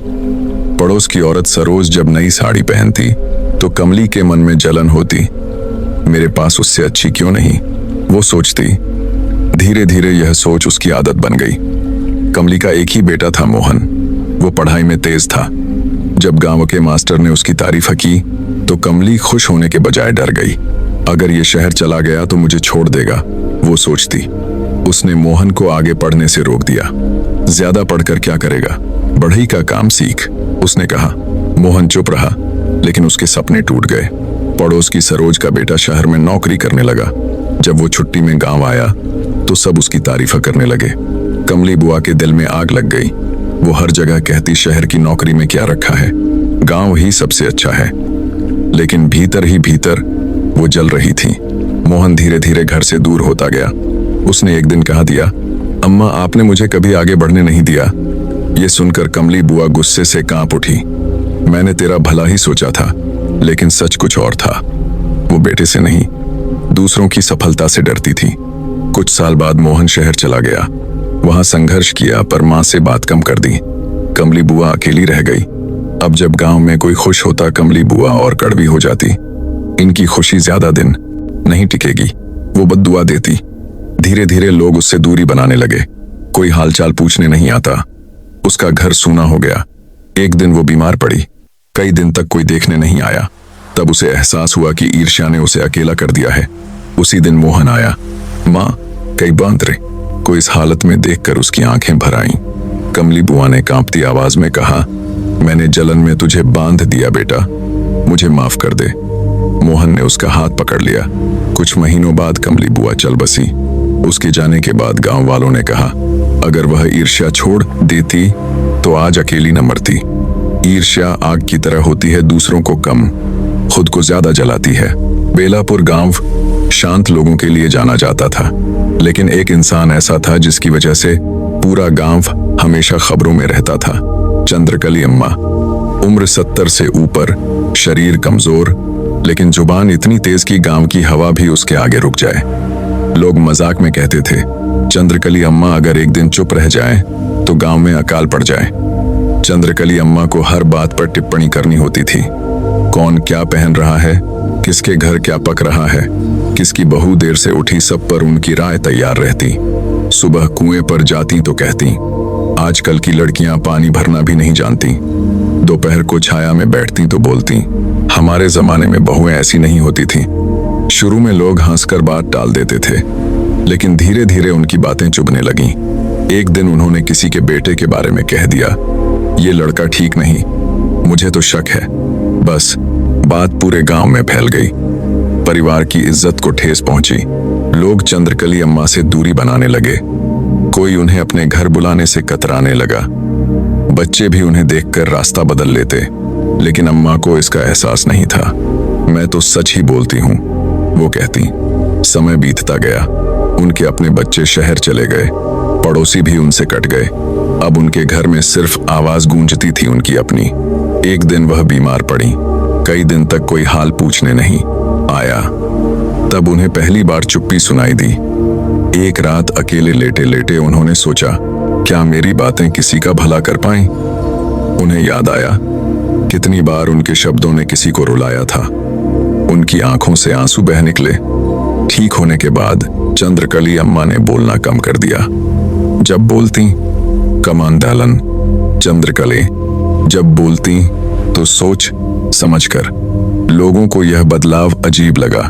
पड़ोस की औरत सरोज जब नई साड़ी पहनती तो कमली के मन में जलन होती। मेरे पास उससे अच्छी क्यों नहीं, वो सोचती। धीरे धीरे यह सोच उसकी आदत बन गई। कमली का एक ही बेटा था मोहन। वो पढ़ाई में तेज था। जब गांव के मास्टर ने उसकी तारीफ की तो कमली खुश होने के बजाय डर गई। अगर ये शहर चला गया तो मुझे छोड़ देगा, वो सोचती। उसने मोहन को आगे पढ़ने से रोक दिया। ज्यादा पढ़कर क्या करेगा, बढ़ई का काम सीख, उसने कहा। मोहन चुप रहा, लेकिन उसके सपने टूट गए। पड़ोस की सरोज का बेटा शहर में नौकरी करने लगा। जब वो छुट्टी में गांव आया तो सब उसकी तारीफ करने लगे। कमली बुआ के दिल में आग लग गई। वो हर जगह कहती, शहर की नौकरी में क्या रखा है, गांव ही सबसे अच्छा है। लेकिन भीतर ही भीतर वो जल रही थी। मोहन धीरे धीरे घर से दूर होता गया। उसने एक दिन कहा दिया, अम्मा आपने मुझे कभी आगे बढ़ने नहीं दिया। ये सुनकर कमली बुआ गुस्से से कांप उठी। मैंने तेरा भला ही सोचा था, लेकिन सच कुछ और था। वो बेटे से नहीं, दूसरों की सफलता से डरती थी। कुछ साल बाद मोहन शहर चला गया। वहां संघर्ष किया, पर मां से बात कम कर दी। कमली बुआ अकेली रह गई। अब जब गांव में कोई खुश होता, कमली बुआ और कड़वी हो जाती। इनकी खुशी ज्यादा दिन नहीं टिकेगी, वो बद्दुआ देती। धीरे धीरे लोग उससे दूरी बनाने लगे। कोई हालचाल पूछने नहीं आता। उसका घर सूना हो गया। एक दिन वो बीमार पड़ी। कई दिन तक कोई देखने नहीं आया। तब उसे एहसास हुआ कि ईर्ष्या ने उसे अकेला कर दिया है। उसी दिन मोहन आया। माँ कई बांतरे को इस हालत में देखकर उसकी आंखें भर आईं। कमली बुआ ने कांपती आवाज में कहा, मैंने जलन में तुझे बांध दिया बेटा, मुझे माफ कर दे। मोहन ने उसका हाथ पकड़ लिया। कुछ महीनों बाद कमली बुआ चल बसी। उसके जाने के बाद गांव वालों ने कहा, अगर वह ईर्ष्या छोड़ देती तो आज अकेली न मरती। ईर्ष्या आग की तरह होती है, दूसरों को कम, खुद को ज्यादा जलाती है। बेलापुर गांव शांत लोगों के लिए जाना जाता था, लेकिन एक इंसान ऐसा था जिसकी वजह से पूरा गांव हमेशा खबरों में रहता था। चंद्रकली अम्मा। उम्र 70 से ऊपर, शरीर कमजोर, लेकिन जुबान इतनी तेज कि गांव की हवा भी उसके आगे रुक जाए। लोग मजाक में कहते थे, चंद्रकली अम्मा अगर एक दिन चुप रह जाए तो गांव में अकाल पड़ जाए। चंद्रकली अम्मा को हर बात पर टिप्पणी करनी होती थी। कौन क्या पहन रहा है, किसके घर क्या पक रहा है, किसकी बहू देर से उठी, सब पर उनकी राय तैयार रहती। सुबह कुएं पर जाती तो कहती, आजकल की लड़कियां पानी भरना भी नहीं जानती। दोपहर को छाया में बैठती तो बोलती, हमारे जमाने में बहुएं ऐसी नहीं होती थी। शुरू में लोग हंसकर बात टाल देते थे, लेकिन धीरे धीरे उनकी बातें चुभने लगीं। एक दिन उन्होंने किसी के बेटे के बारे में कह दिया, ये लड़का ठीक नहीं, मुझे तो शक है। बस बात पूरे गांव में फैल गई। परिवार की इज्जत को ठेस पहुंची। लोग चंद्रकली अम्मा से दूरी बनाने लगे। कोई उन्हें अपने घर बुलाने से कतराने लगा। बच्चे भी उन्हें देखकर रास्ता बदल लेते। लेकिन अम्मा को इसका एहसास नहीं था। मैं तो सच ही बोलती हूँ, वो कहती। समय बीतता गया, उनके अपने बच्चे शहर चले गए, पड़ोसी भी उनसे कट गए। अब उनके घर में सिर्फ आवाज गूंजती थी उनकी अपनी। एक दिन वह बीमार पड़ी, कई दिन तक कोई हाल पूछने नहीं आया। तब उन्हें पहली बार चुप्पी सुनाई दी। एक रात अकेले लेटे लेटे उन्होंने सोचा, क्या मेरी बातें किसी का भला कर पाएं? उन्हें याद आया कितनी बार उनके शब्दों ने किसी को रुलाया था। उनकी आंखों से आंसू बह निकले। ठीक होने के बाद चंद्रकली अम्मा ने बोलना कम कर दिया। जब बोलती कमांडालन चंद्रकले, जब बोलती तो सोच समझकर। लोगों को यह बदलाव अजीब लगा।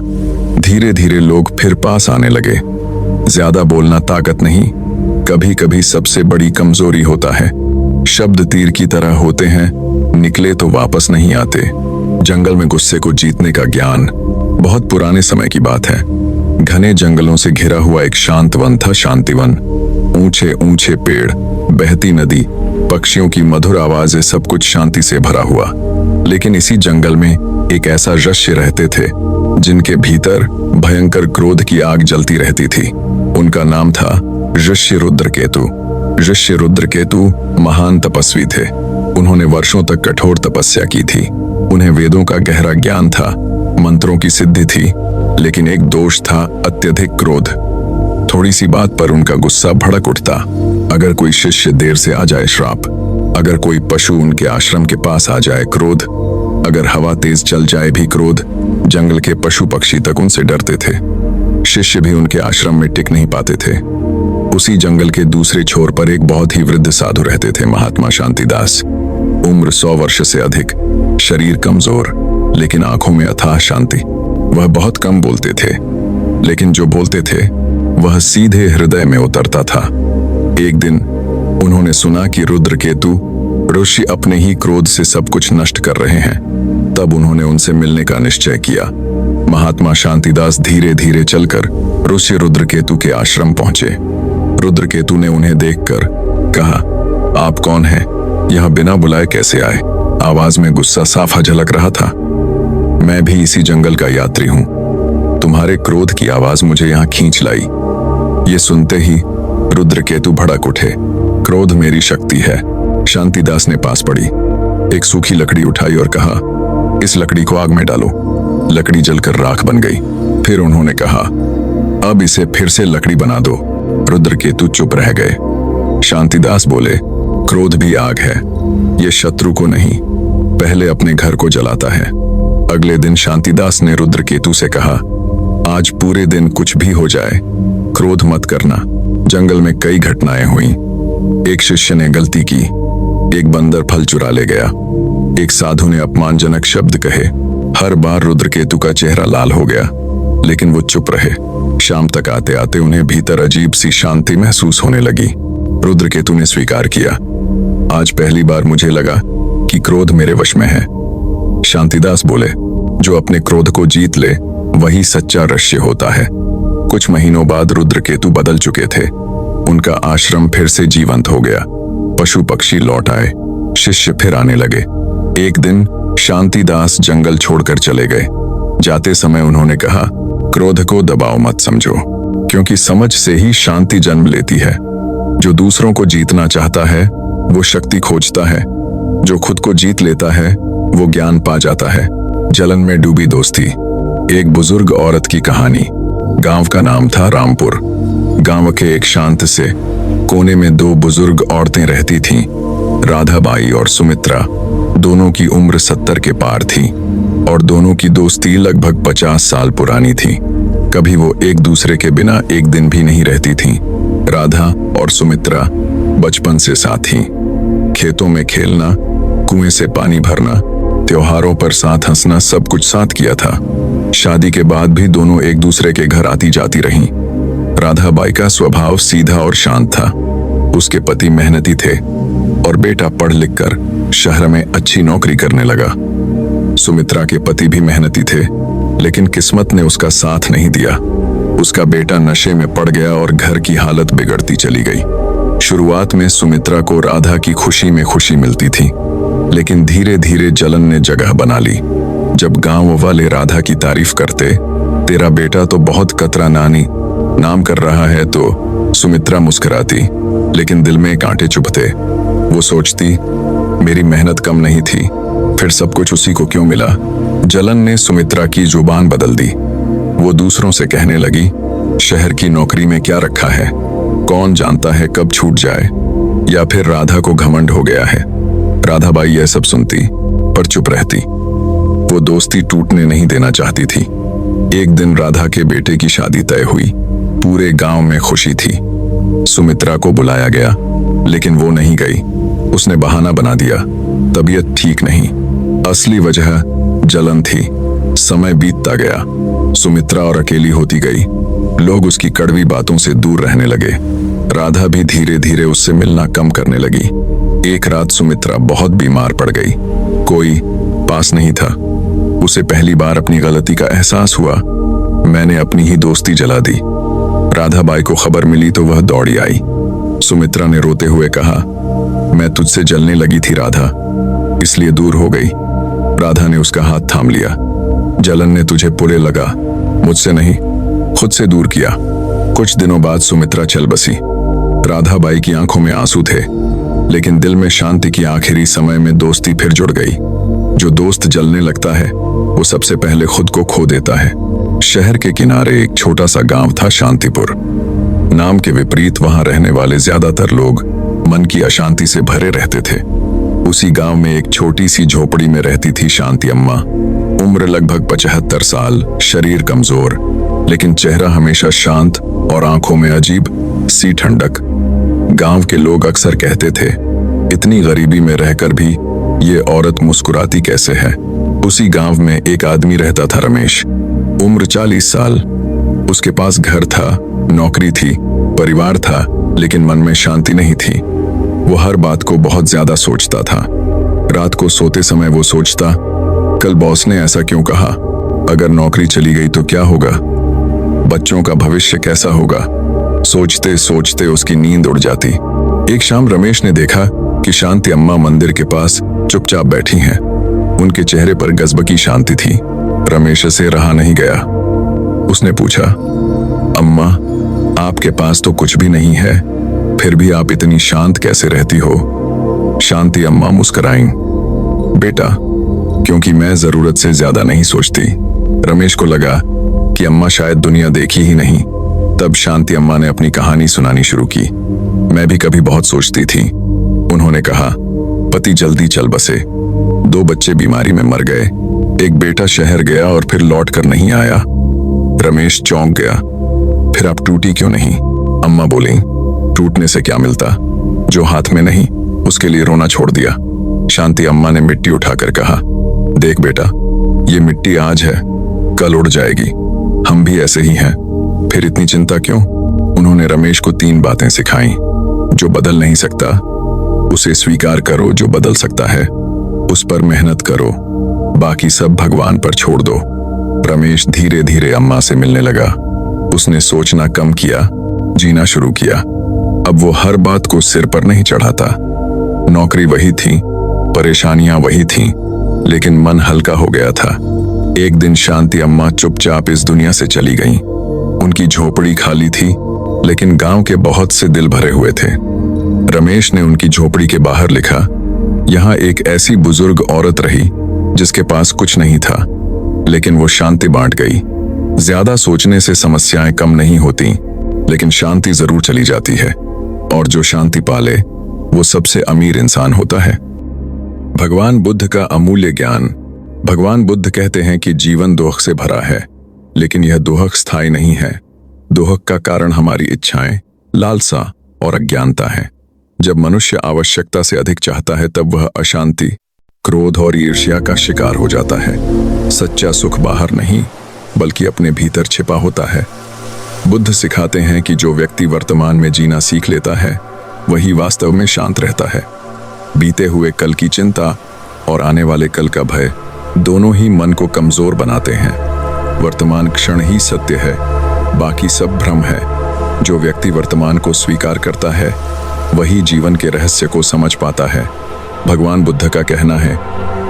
धीरे धीरे लोग फिर पास आने लगे। ज्यादा बोलना ताकत नहीं, कभी कभी सबसे बड़ी कमजोरी होता है। शब्द तीर की तरह होते हैं, निकले तो वापस नहीं आते। जंगल में गुस्से को जीतने का ज्ञान बहुत पुराने समय की बात है। घने जंगलों से घिरा हुआ एक शांत वन था, शांतिवन। ऊंचे ऊंचे पेड़, बहती नदी, पक्षियों की मधुर आवाजें, सब कुछ शांति से भरा हुआ। लेकिन इसी जंगल में एक ऐसा ऋषि रहते थे जिनके भीतर भयंकर क्रोध की आग जलती रहती थी। उनका नाम था ऋषि रुद्रकेतु। ऋषि रुद्रकेतु महान तपस्वी थे। उन्होंने वर्षों तक कठोर तपस्या की थी। उन्हें वेदों का गहरा ज्ञान था, मंत्रों की सिद्धि थी, लेकिन एक दोष था, अत्यधिक क्रोध। थोड़ी सी बात पर उनका गुस्सा भड़क उठता। अगर कोई शिष्य देर से आ जाए, श्राप। अगर कोई पशु उनके आश्रम के पास आ जाए, क्रोध। अगर हवा तेज चल जाए भी, क्रोध। जंगल के पशु पक्षी तक उनसे डरते थे। शिष्य भी उनके आश्रम में टिक नहीं पाते थे। उसी जंगल के दूसरे छोर पर एक बहुत ही वृद्ध साधु रहते थे, महात्मा शांतिदास। उम्र 100 वर्ष से अधिक, शरीर कमजोर, लेकिन आंखों में अथाह शांति। वह बहुत कम बोलते थे, लेकिन जो बोलते थे वह सीधे हृदय में उतरता था। एक दिन उन्होंने सुना कि रुद्रकेतु ऋषि अपने ही क्रोध से सब कुछ नष्ट कर रहे हैं। तब उन्होंने उनसे मिलने का निश्चय किया। महात्मा शांतिदास धीरे धीरे चलकर ऋषि रुद्रकेतु के आश्रम पहुंचे। रुद्रकेतु ने उन्हें देखकर कहा, आप कौन हैं? यहाँ बिना बुलाए कैसे आए? आवाज में गुस्सा साफ झलक रहा था। मैं भी इसी जंगल का यात्री हूँ। तुम्हारे क्रोध की आवाज मुझे यहाँ खींच लाई। ये सुनते ही रुद्रकेतु भड़क उठे। क्रोध मेरी शक्ति है। शांतिदास ने पास पड़ी, एक सूखी लकड़ी उठाई और कहा, इस लकड़ी को आग में डालो। लकड़ी जलकर राख बन गई। फिर उन्होंने कहा, अब इसे फिर से लकड़ी बना दो। रुद्रकेतु चुप रह गए। शांतिदास बोले, क्रोध भी आग है, ये शत्रु को नहीं, पहले अपने घर को जलाता है। अगले दिन शांतिदास ने रुद्रकेतु से कहा, आज पूरे दिन कुछ भी हो जाए, क्रोध मत करना। जंगल में कई घटनाएं हुई। एक शिष्य ने गलती की, एक बंदर फल चुरा ले गया, एक साधु ने अपमानजनक शब्द कहे। हर बार रुद्रकेतु का चेहरा लाल हो गया, लेकिन वो चुप रहे। शाम तक आते आते उन्हें भीतर अजीब सी शांति महसूस होने लगी। रुद्रकेतु ने स्वीकार किया, आज पहली बार मुझे लगा कि क्रोध मेरे वश में है। शांतिदास बोले, जो अपने क्रोध को जीत ले वही सच्चा ऋषि होता है। कुछ महीनों बाद रुद्रकेतु बदल चुके थे। उनका आश्रम फिर से जीवंत हो गया। पशु पक्षी लौट आए, शिष्य फिर आने लगे। एक दिन शांतिदास जंगल छोड़कर चले गए। जाते समय उन्होंने कहा, क्रोध को दबाव मत समझो, क्योंकि समझ से ही शांति जन्म लेती है। जो दूसरों को जीतना चाहता है वो शक्ति खोजता है, जो खुद को जीत लेता है वो ज्ञान पा जाता है। जलन में डूबी दोस्ती। एक बुजुर्ग औरत की कहानी। गांव का नाम था रामपुर। गांव के एक शांत से कोने में दो बुजुर्ग औरतें रहती थीं, राधाबाई और सुमित्रा। दोनों की उम्र 70 के पार थी और दोनों की दोस्ती लगभग 50 साल पुरानी थी। कभी वो एक दूसरे के बिना एक दिन भी नहीं रहती थीं। राधा और सुमित्रा बचपन से साथी, खेतों में खेलना, कुएं से पानी भरना, त्योहारों पर साथ हंसना, सब कुछ साथ किया था। शादी के बाद भी दोनों एक दूसरे के घर आती जाती रहीं। राधाबाई का स्वभाव सीधा और शांत था। उसके पति मेहनती थे और बेटा पढ़ लिख कर शहर में अच्छी नौकरी करने लगा। सुमित्रा के पति भी मेहनती थे, लेकिन किस्मत ने उसका साथ नहीं दिया। उसका बेटा नशे में पड़ गया और घर की हालत बिगड़ती चली गई। शुरुआत में सुमित्रा को राधा की खुशी में खुशी मिलती थी, लेकिन धीरे धीरे जलन ने जगह बना ली। जब गांव वाले राधा की तारीफ करते, तेरा बेटा तो बहुत कतरा नानी नाम कर रहा है, तो सुमित्रा मुस्कुराती, लेकिन दिल में कांटे चुभते। वो सोचती, मेरी मेहनत कम नहीं थी, फिर सब कुछ उसी को क्यों मिला। जलन ने सुमित्रा की जुबान बदल दी। वो दूसरों से कहने लगी, शहर की नौकरी में क्या रखा है, कौन जानता है कब छूट जाए, या फिर राधा को घमंड हो गया है। राधाबाई यह सब सुनती पर चुप रहती। वो दोस्ती टूटने नहीं देना चाहती थी। एक दिन राधा के बेटे की शादी तय हुई। पूरे गांव में खुशी थी। सुमित्रा को बुलाया गया, लेकिन वो नहीं गई। उसने बहाना बना दिया, तबीयत ठीक नहीं। असली वजह जलन थी। समय बीतता गया, सुमित्रा और अकेली होती गई। लोग उसकी कड़वी बातों से दूर रहने लगे। राधा भी धीरे धीरे उससे मिलना कम करने लगी। एक रात सुमित्रा बहुत बीमार पड़ गई। कोई पास नहीं था। उसे पहली बार अपनी गलती का एहसास हुआ। मैंने अपनी ही दोस्ती जला दी। राधाबाई को खबर मिली तो वह दौड़ी आई। सुमित्रा ने रोते हुए कहा, मैं तुझसे जलने लगी थी राधा, इसलिए दूर हो गई। राधा ने उसका हाथ थाम लिया। जलन ने तुझे बुरे लगा, मुझसे नहीं, खुद से दूर किया। कुछ दिनों बाद सुमित्रा चल बसी। राधाबाई की आंखों में आंसू थे, लेकिन दिल में शांति की। आखिरी समय में दोस्ती फिर जुड़ गई। जो दोस्त जलने लगता है, वो सबसे पहले खुद को खो देता है। शहर के किनारे एक छोटा सा गांव था, शांतिपुर। नाम के विपरीत वहां रहने वाले ज्यादातर लोग मन की अशांति से भरे रहते थे। उसी गांव में एक छोटी सी झोपड़ी में रहती थी शांति अम्मा। उम्र लगभग 75 साल, शरीर कमजोर, लेकिन चेहरा हमेशा शांत और आंखों में अजीब सी ठंडक। गांव के लोग अक्सर कहते थे, इतनी गरीबी में रहकर भी ये औरत मुस्कुराती कैसे है। उसी गांव में एक आदमी रहता था, रमेश। उम्र 40 साल। उसके पास घर था, नौकरी थी, परिवार था, लेकिन मन में शांति नहीं थी। वो हर बात को बहुत ज्यादा सोचता था। रात को सोते समय वो सोचता, कल बॉस ने ऐसा क्यों कहा, अगर नौकरी चली गई तो क्या होगा, बच्चों का भविष्य कैसा होगा। सोचते सोचते उसकी नींद उड़ जाती। एक शाम रमेश ने देखा कि शांति अम्मा मंदिर के पास चुपचाप बैठी हैं। उनके चेहरे पर गजबकी शांति थी। रमेश से रहा नहीं गया। उसने पूछा, अम्मा, आपके पास तो कुछ भी नहीं है, फिर भी आप इतनी शांत कैसे रहती हो। शांति अम्मा मुस्कुराईं। बेटा, क्योंकि मैं जरूरत से ज्यादा नहीं सोचती। रमेश को लगा कि अम्मा शायद दुनिया देखी ही नहीं। तब शांति अम्मा ने अपनी कहानी सुनानी शुरू की। मैं भी कभी बहुत सोचती थी। उन्होंने कहा, पति जल्दी चल बसे, 2 बच्चे बीमारी में मर गए, एक बेटा शहर गया और फिर लौट कर नहीं आया। रमेश चौंक गया। फिर आप टूटी क्यों नहीं? अम्मा बोली, टूटने से क्या मिलता, जो हाथ में नहीं उसके लिए रोना छोड़ दिया। शांति अम्मा ने मिट्टी उठाकर कहा, देख बेटा, ये मिट्टी आज है, कल उड़ जाएगी। हम भी ऐसे ही हैं, फिर इतनी चिंता क्यों? उन्होंने रमेश को 3 बातें सिखाई। जो बदल नहीं सकता उसे स्वीकार करो, जो बदल सकता है उस पर मेहनत करो, बाकी सब भगवान पर छोड़ दो। रमेश धीरे धीरे अम्मा से मिलने लगा। उसने सोचना कम किया, जीना शुरू किया। अब वो हर बात को सिर पर नहीं चढ़ाता। नौकरी वही थी, परेशानियां वही थीं, लेकिन मन हल्का हो गया था। एक दिन शांति अम्मा चुपचाप इस दुनिया से चली गईं। उनकी झोपड़ी खाली थी, लेकिन गांव के बहुत से दिल भरे हुए थे। रमेश ने उनकी झोपड़ी के बाहर लिखा, यहाँ एक ऐसी बुजुर्ग औरत रही जिसके पास कुछ नहीं था, लेकिन वो शांति बांट गई। ज्यादा सोचने से समस्याएं कम नहीं होती, लेकिन शांति जरूर चली जाती है, और जो शांति पाले वो सबसे अमीर इंसान होता है। भगवान बुद्ध का अमूल्य ज्ञान। भगवान बुद्ध कहते हैं कि जीवन दुख से भरा है, लेकिन यह दुख स्थायी नहीं है। दुख का कारण हमारी इच्छाएं, लालसा और अज्ञानता है। जब मनुष्य आवश्यकता से अधिक चाहता है, तब वह अशांति, क्रोध और ईर्ष्या का शिकार हो जाता है। सच्चा सुख बाहर नहीं, बल्कि अपने भीतर छिपा होता है। बुद्ध सिखाते हैं कि जो व्यक्ति वर्तमान में जीना सीख लेता है, वही वास्तव में शांत रहता है। बीते हुए कल की चिंता और आने वाले कल का भय दोनों ही मन को कमजोर बनाते हैं। वर्तमान क्षण ही सत्य है, बाकी सब भ्रम है। जो व्यक्ति वर्तमान को स्वीकार करता है, वही जीवन के रहस्य को समझ पाता है। भगवान बुद्ध का कहना है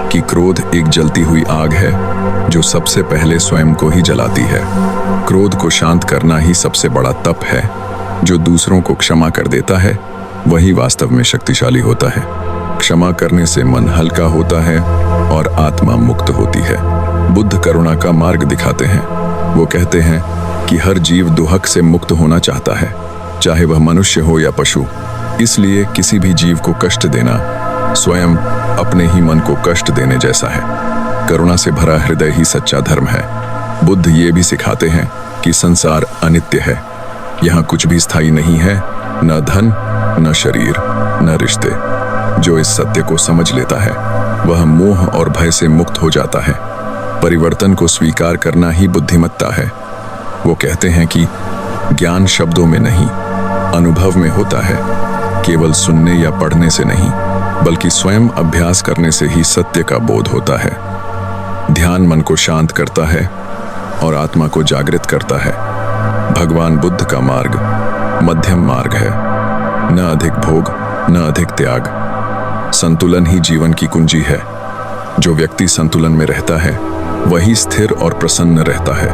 कि क्रोध एक जलती हुई आग है जो सबसे पहले स्वयं को ही जलाती है। क्रोध को शांत करना ही सबसे बड़ा तप है। जो दूसरों को क्षमा कर देता है वही वास्तव में शक्तिशाली होता है। क्षमा करने से मन हल्का होता है और आत्मा मुक्त होती है। बुद्ध करुणा का मार्ग दिखाते हैं। वो कहते हैं कि हर जीव दुहक से मुक्त होना चाहता है, चाहे वह मनुष्य हो या पशु। इसलिए किसी भी जीव को कष्ट देना स्वयं अपने ही मन को कष्ट देने जैसा है। करुणा से भरा हृदय ही सच्चा धर्म है। बुद्ध ये भी सिखाते हैं कि संसार अनित्य है। यहाँ कुछ भी स्थायी नहीं है, न धन, न शरीर, न रिश्ते। जो इस सत्य को समझ लेता है वह मोह और भय से मुक्त हो जाता है। परिवर्तन को स्वीकार करना ही बुद्धिमत्ता है। वो कहते हैं कि ज्ञान शब्दों में नहीं, अनुभव में होता है। केवल सुनने या पढ़ने से नहीं, बल्कि स्वयं अभ्यास करने से ही सत्य का बोध होता है। ध्यान मन को शांत करता है और आत्मा को जागृत करता है। भगवान बुद्ध का मार्ग मध्यम मार्ग है। न अधिक भोग, न अधिक त्याग। संतुलन ही जीवन की कुंजी है। जो व्यक्ति संतुलन में रहता है वही स्थिर और प्रसन्न रहता है।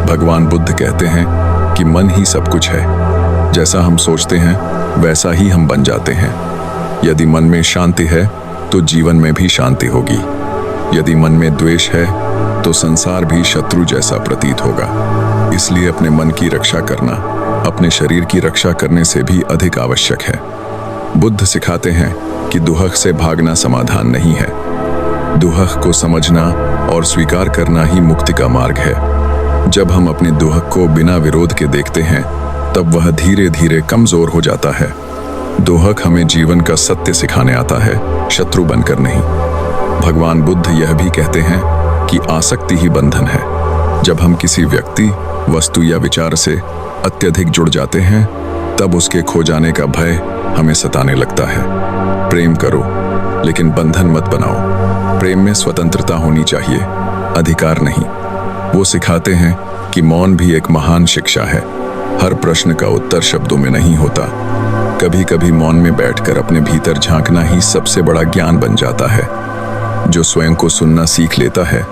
भगवान बुद्ध कहते हैं कि मन ही सब कुछ है। जैसा हम सोचते हैं वैसा ही हम बन जाते हैं। यदि मन में शांति है तो जीवन में भी शांति होगी। यदि मन में द्वेष है तो संसार भी शत्रु जैसा प्रतीत होगा। इसलिए अपने मन की रक्षा करना अपने शरीर की रक्षा करने से भी अधिक आवश्यक है। बुद्ध सिखाते हैं कि दुहक से भागना समाधान नहीं है। दुहक को समझना और स्वीकार करना ही मुक्ति का मार्ग है। जब हम अपने दुहक को बिना विरोध के देखते हैं तब वह धीरे धीरे कमजोर हो जाता है। दुहक हमें जीवन का सत्य सिखाने आता है, शत्रु बनकर नहीं। भगवान बुद्ध यह भी कहते हैं कि आसक्ति ही बंधन है। जब हम किसी व्यक्ति, वस्तु या विचार से अत्यधिक जुड़ जाते हैं तब उसके खो जाने का भय हमें सताने लगता है। प्रेम करो लेकिन बंधन मत बनाओ। प्रेम में स्वतंत्रता होनी चाहिए, अधिकार नहीं। वो सिखाते हैं कि मौन भी एक महान शिक्षा है। हर प्रश्न का उत्तर शब्दों में नहीं होता। कभी कभी मौन में बैठकर अपने भीतर झांकना ही सबसे बड़ा ज्ञान बन जाता है। जो स्वयं को सुनना सीख लेता है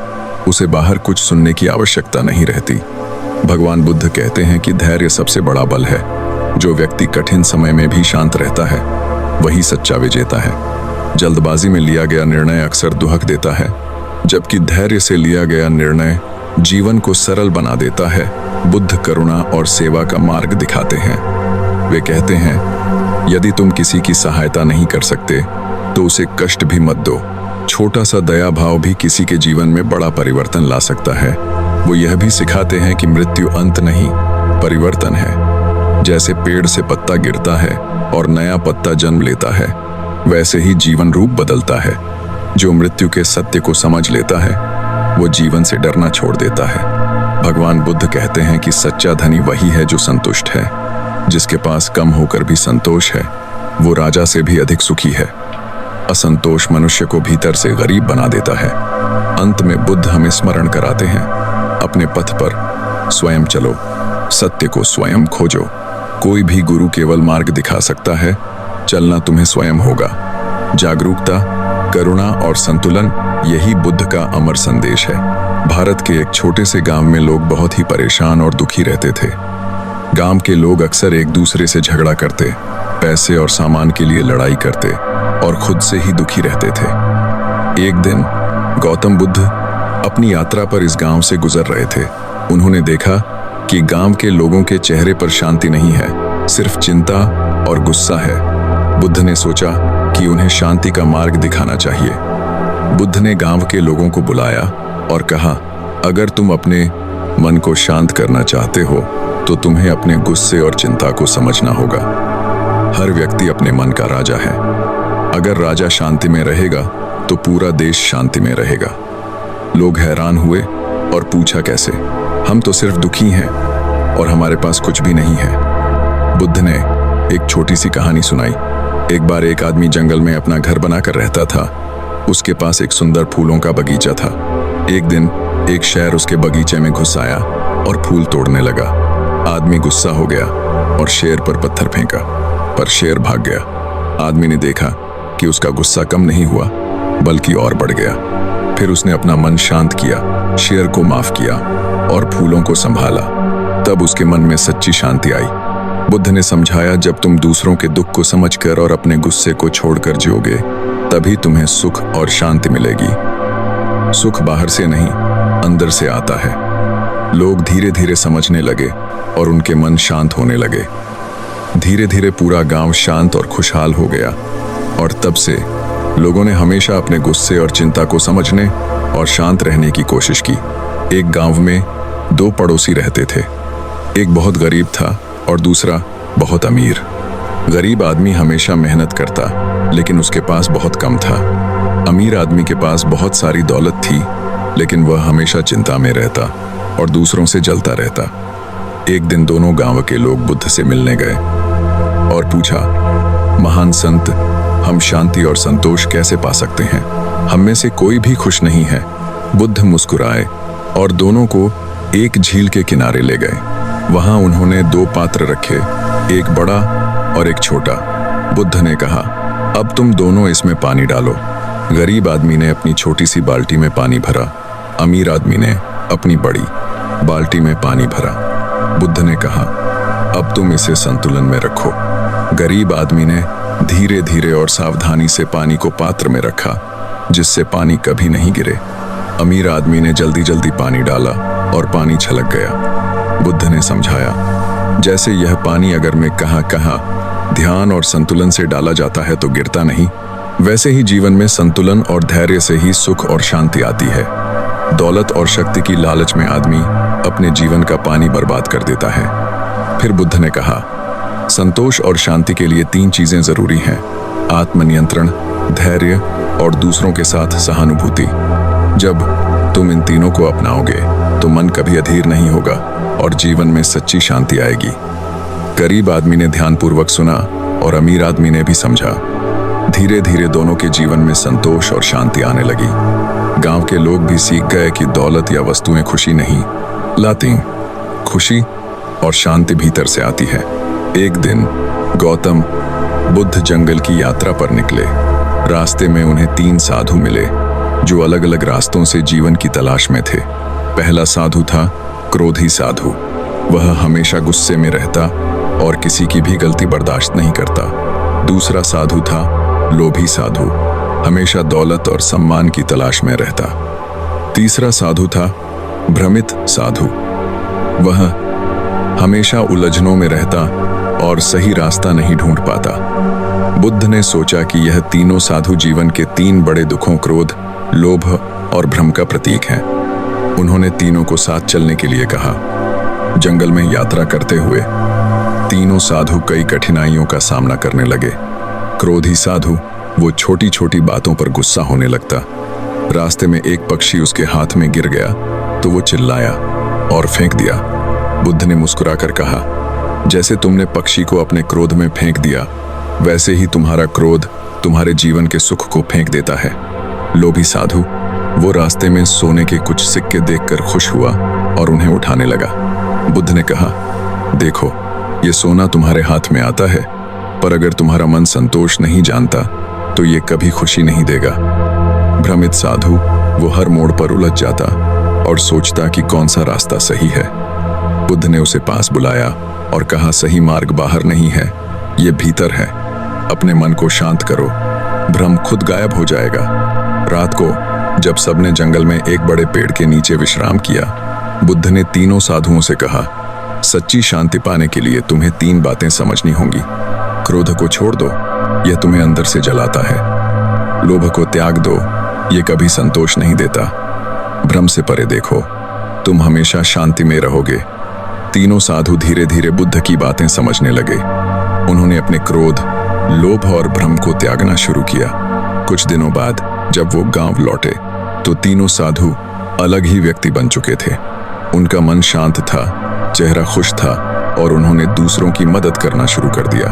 उसे बाहर कुछ सुनने की आवश्यकता नहीं रहती। भगवान बुद्ध कहते हैं कि धैर्य सबसे बड़ा बल है। जो व्यक्ति कठिन समय में भी शांत रहता है वही सच्चा विजेता है। जल्दबाजी में लिया गया निर्णय अक्सर दुहक देता है, जबकि धैर्य से लिया गया निर्णय जीवन को सरल बना देता है। बुद्ध करुणा और सेवा का मार्ग दिखाते हैं। वे कहते हैं, यदि तुम किसी की सहायता नहीं कर सकते तो उसे कष्ट भी मत दो। छोटा सा दया भाव भी किसी के जीवन में बड़ा परिवर्तन ला सकता है। वो यह भी सिखाते हैं कि मृत्यु अंत नहीं, परिवर्तन है। जैसे पेड़ से पत्ता गिरता है और नया पत्ता जन्म लेता है, वैसे ही जीवन रूप बदलता है। जो मृत्यु के सत्य को समझ लेता है वो जीवन से डरना छोड़ देता है। भगवान बुद्ध कहते हैं कि सच्चा धनी वही है जो संतुष्ट है। जिसके पास कम होकर भी संतोष है वो राजा से भी अधिक सुखी है। असंतोष मनुष्य को भीतर से गरीब बना देता है। अंत में बुद्ध हमें स्मरण कराते हैं, अपने पथ पर स्वयं चलो, सत्य को स्वयं खोजो। कोई भी गुरु केवल मार्ग दिखा सकता है, चलना तुम्हें स्वयं होगा। जागरूकता, करुणा और संतुलन, यही बुद्ध का अमर संदेश है। भारत के एक छोटे से गांव में लोग बहुत ही परेशान और दुखी रहते थे। गांव के लोग अक्सर एक दूसरे से झगड़ा करते, पैसे और सामान के लिए लड़ाई करते और खुद से ही दुखी रहते थे। एक दिन गौतम बुद्ध अपनी यात्रा पर इस गांव से गुजर रहे थे। उन्होंने देखा कि गांव के लोगों के चेहरे पर शांति नहीं है, सिर्फ चिंता और गुस्सा है। बुद्ध ने सोचा कि उन्हें शांति का मार्ग दिखाना चाहिए। बुद्ध ने गांव के लोगों को बुलाया और कहा, अगर तुम अपने मन को शांत करना चाहते हो तो तुम्हें अपने गुस्से और चिंता को समझना होगा। हर व्यक्ति अपने मन का राजा है। अगर राजा शांति में रहेगा तो पूरा देश शांति में रहेगा। लोग हैरान हुए और पूछा, कैसे? हम तो सिर्फ दुखी हैं और हमारे पास कुछ भी नहीं है। बुद्ध ने एक छोटी सी कहानी सुनाई। एक बार एक आदमी जंगल में अपना घर बनाकर रहता था। उसके पास एक सुंदर फूलों का बगीचा था। एक दिन एक शेर उसके बगीचे में घुस आया और फूल तोड़ने लगा। आदमी गुस्सा हो गया और शेर पर पत्थर फेंका, पर शेर भाग गया। आदमी ने देखा कि उसका गुस्सा कम नहीं हुआ बल्कि और बढ़ गया। फिर उसने अपना मन शांत किया, शेर को माफ किया और फूलों को संभाला। तब उसके मन में सच्ची शांति आई। बुद्ध ने समझाया, जब तुम दूसरों के दुख को समझकर और अपने गुस्से को छोड़कर जियोगे तभी तुम्हें सुख और शांति मिलेगी। सुख बाहर से नहीं, अंदर से आता है। लोग धीरे धीरे समझने लगे और उनके मन शांत होने लगे। धीरे धीरे पूरा गांव शांत और खुशहाल हो गया और तब से लोगों ने हमेशा अपने गुस्से और चिंता को समझने और शांत रहने की कोशिश की। एक गांव में दो पड़ोसी रहते थे। एक बहुत गरीब था और दूसरा बहुत अमीर। गरीब आदमी हमेशा मेहनत करता, लेकिन उसके पास बहुत कम था। अमीर आदमी के पास बहुत सारी दौलत थी, लेकिन वह हमेशा चिंता में रहता और दूसरों से जलता रहता। एक दिन दोनों गांव के लोग बुद्ध से मिलने गए और पूछा, महान संत, हम शांति और संतोष कैसे पा सकते हैं? हम में से कोई भी खुश नहीं है। बुद्ध मुस्कुराए और दोनों को एक झील के किनारे ले गए। वहां उन्होंने दो पात्र रखे, एक बड़ा और एक छोटा। बुद्ध ने कहा, अब तुम दोनों इसमें पानी डालो। गरीब आदमी ने अपनी छोटी सी बाल्टी में पानी भरा, अमीर आदमी ने अपनी बड़ी बाल्टी में पानी भरा। बुद्ध ने कहा, अब तुम इसे संतुलन में रखो। गरीब आदमी ने धीरे धीरे और सावधानी से पानी को पात्र में रखा, जिससे पानी कभी नहीं गिरे। अमीर आदमी ने जल्दी जल्दी पानी डाला और पानी छलक गया। बुद्ध ने समझाया, जैसे यह पानी अगर मैं कहाँ ध्यान और संतुलन से डाला जाता है तो गिरता नहीं, वैसे ही जीवन में संतुलन और धैर्य से ही सुख और शांति आती है। दौलत और शक्ति की लालच में आदमी अपने जीवन का पानी बर्बाद कर देता है। फिर बुद्ध ने कहा, संतोष और शांति के लिए तीन चीजें जरूरी हैं, आत्मनियंत्रण, धैर्य और दूसरों के साथ सहानुभूति। जब तुम इन तीनों को अपनाओगे तो मन कभी अधीर नहीं होगा और जीवन में सच्ची शांति आएगी। गरीब आदमी ने ध्यानपूर्वक सुना और अमीर आदमी ने भी समझा। धीरे धीरे दोनों के जीवन में संतोष और शांति आने लगी। गांव के लोग भी सीख गए कि दौलत या वस्तुएं खुशी नहीं लाती, खुशी और शांति भीतर से आती है। एक दिन गौतम बुद्ध जंगल की यात्रा पर निकले। रास्ते में उन्हें तीन साधु मिले जो अलग अलग रास्तों से जीवन की तलाश में थे। पहला साधु था क्रोधी साधु। वह हमेशा गुस्से में रहता और किसी की भी गलती बर्दाश्त नहीं करता। दूसरा साधु था लोभी साधु, हमेशा दौलत और सम्मान की तलाश में रहता। तीसरा साधु था भ्रमित साधु। वह हमेशा उलझनों में रहता और सही रास्ता नहीं ढूंढ पाता। बुद्ध ने सोचा कि यह तीनों साधु जीवन के तीन बड़े दुखों, क्रोध, लोभ और भ्रम का प्रतीक हैं। उन्होंने तीनों को साथ चलने के लिए कहा। जंगल में यात्रा करते हुए तीनों साधु कई कठिनाइयों का सामना करने लगे। क्रोधी साधु, वो छोटी छोटी बातों पर गुस्सा होने लगता। रास्ते में एक पक्षी उसके हाथ में गिर गया तो वो चिल्लाया और फेंक दिया। बुद्ध ने मुस्कुराकर कहा, जैसे तुमने पक्षी को अपने क्रोध में फेंक दिया, वैसे ही तुम्हारा क्रोध तुम्हारे जीवन के सुख को फेंक देता है। लोभी साधु, वो रास्ते में सोने के कुछ सिक्के देखकर खुश हुआ और उन्हें उठाने लगा। बुद्ध ने कहा, देखो, ये सोना तुम्हारे हाथ में आता है, पर अगर तुम्हारा मन संतोष नहीं जानता तो ये कभी खुशी नहीं देगा। भ्रमित साधु, वो हर मोड़ पर उलझ जाता और सोचता कि कौन सा रास्ता सही है। बुद्ध ने उसे पास बुलाया और कहा, सही मार्ग बाहर नहीं है, ये भीतर है। अपने मन को शांत करो, भ्रम खुद गायब हो जाएगा। रात को जब सबने जंगल में एक बड़े पेड़ के नीचे विश्राम किया, बुद्ध ने तीनों साधुओं से कहा, सच्ची शांति पाने के लिए तुम्हें तीन बातें समझनी होंगी। क्रोध को छोड़ दो, यह तुम्हें अंदर से जलाता है। लोभ को त्याग दो, यह कभी संतोष नहीं देता। भ्रम से परे देखो, तुम हमेशा शांति में रहोगे। तीनों साधु धीरे धीरे बुद्ध की बातें समझने लगे। उन्होंने अपने क्रोध, लोभ और भ्रम को त्यागना शुरू किया। कुछ दिनों बाद जब वो गांव लौटे तो तीनों साधु अलग ही व्यक्ति बन चुके थे। उनका मन शांत था, चेहरा खुश था और उन्होंने दूसरों की मदद करना शुरू कर दिया।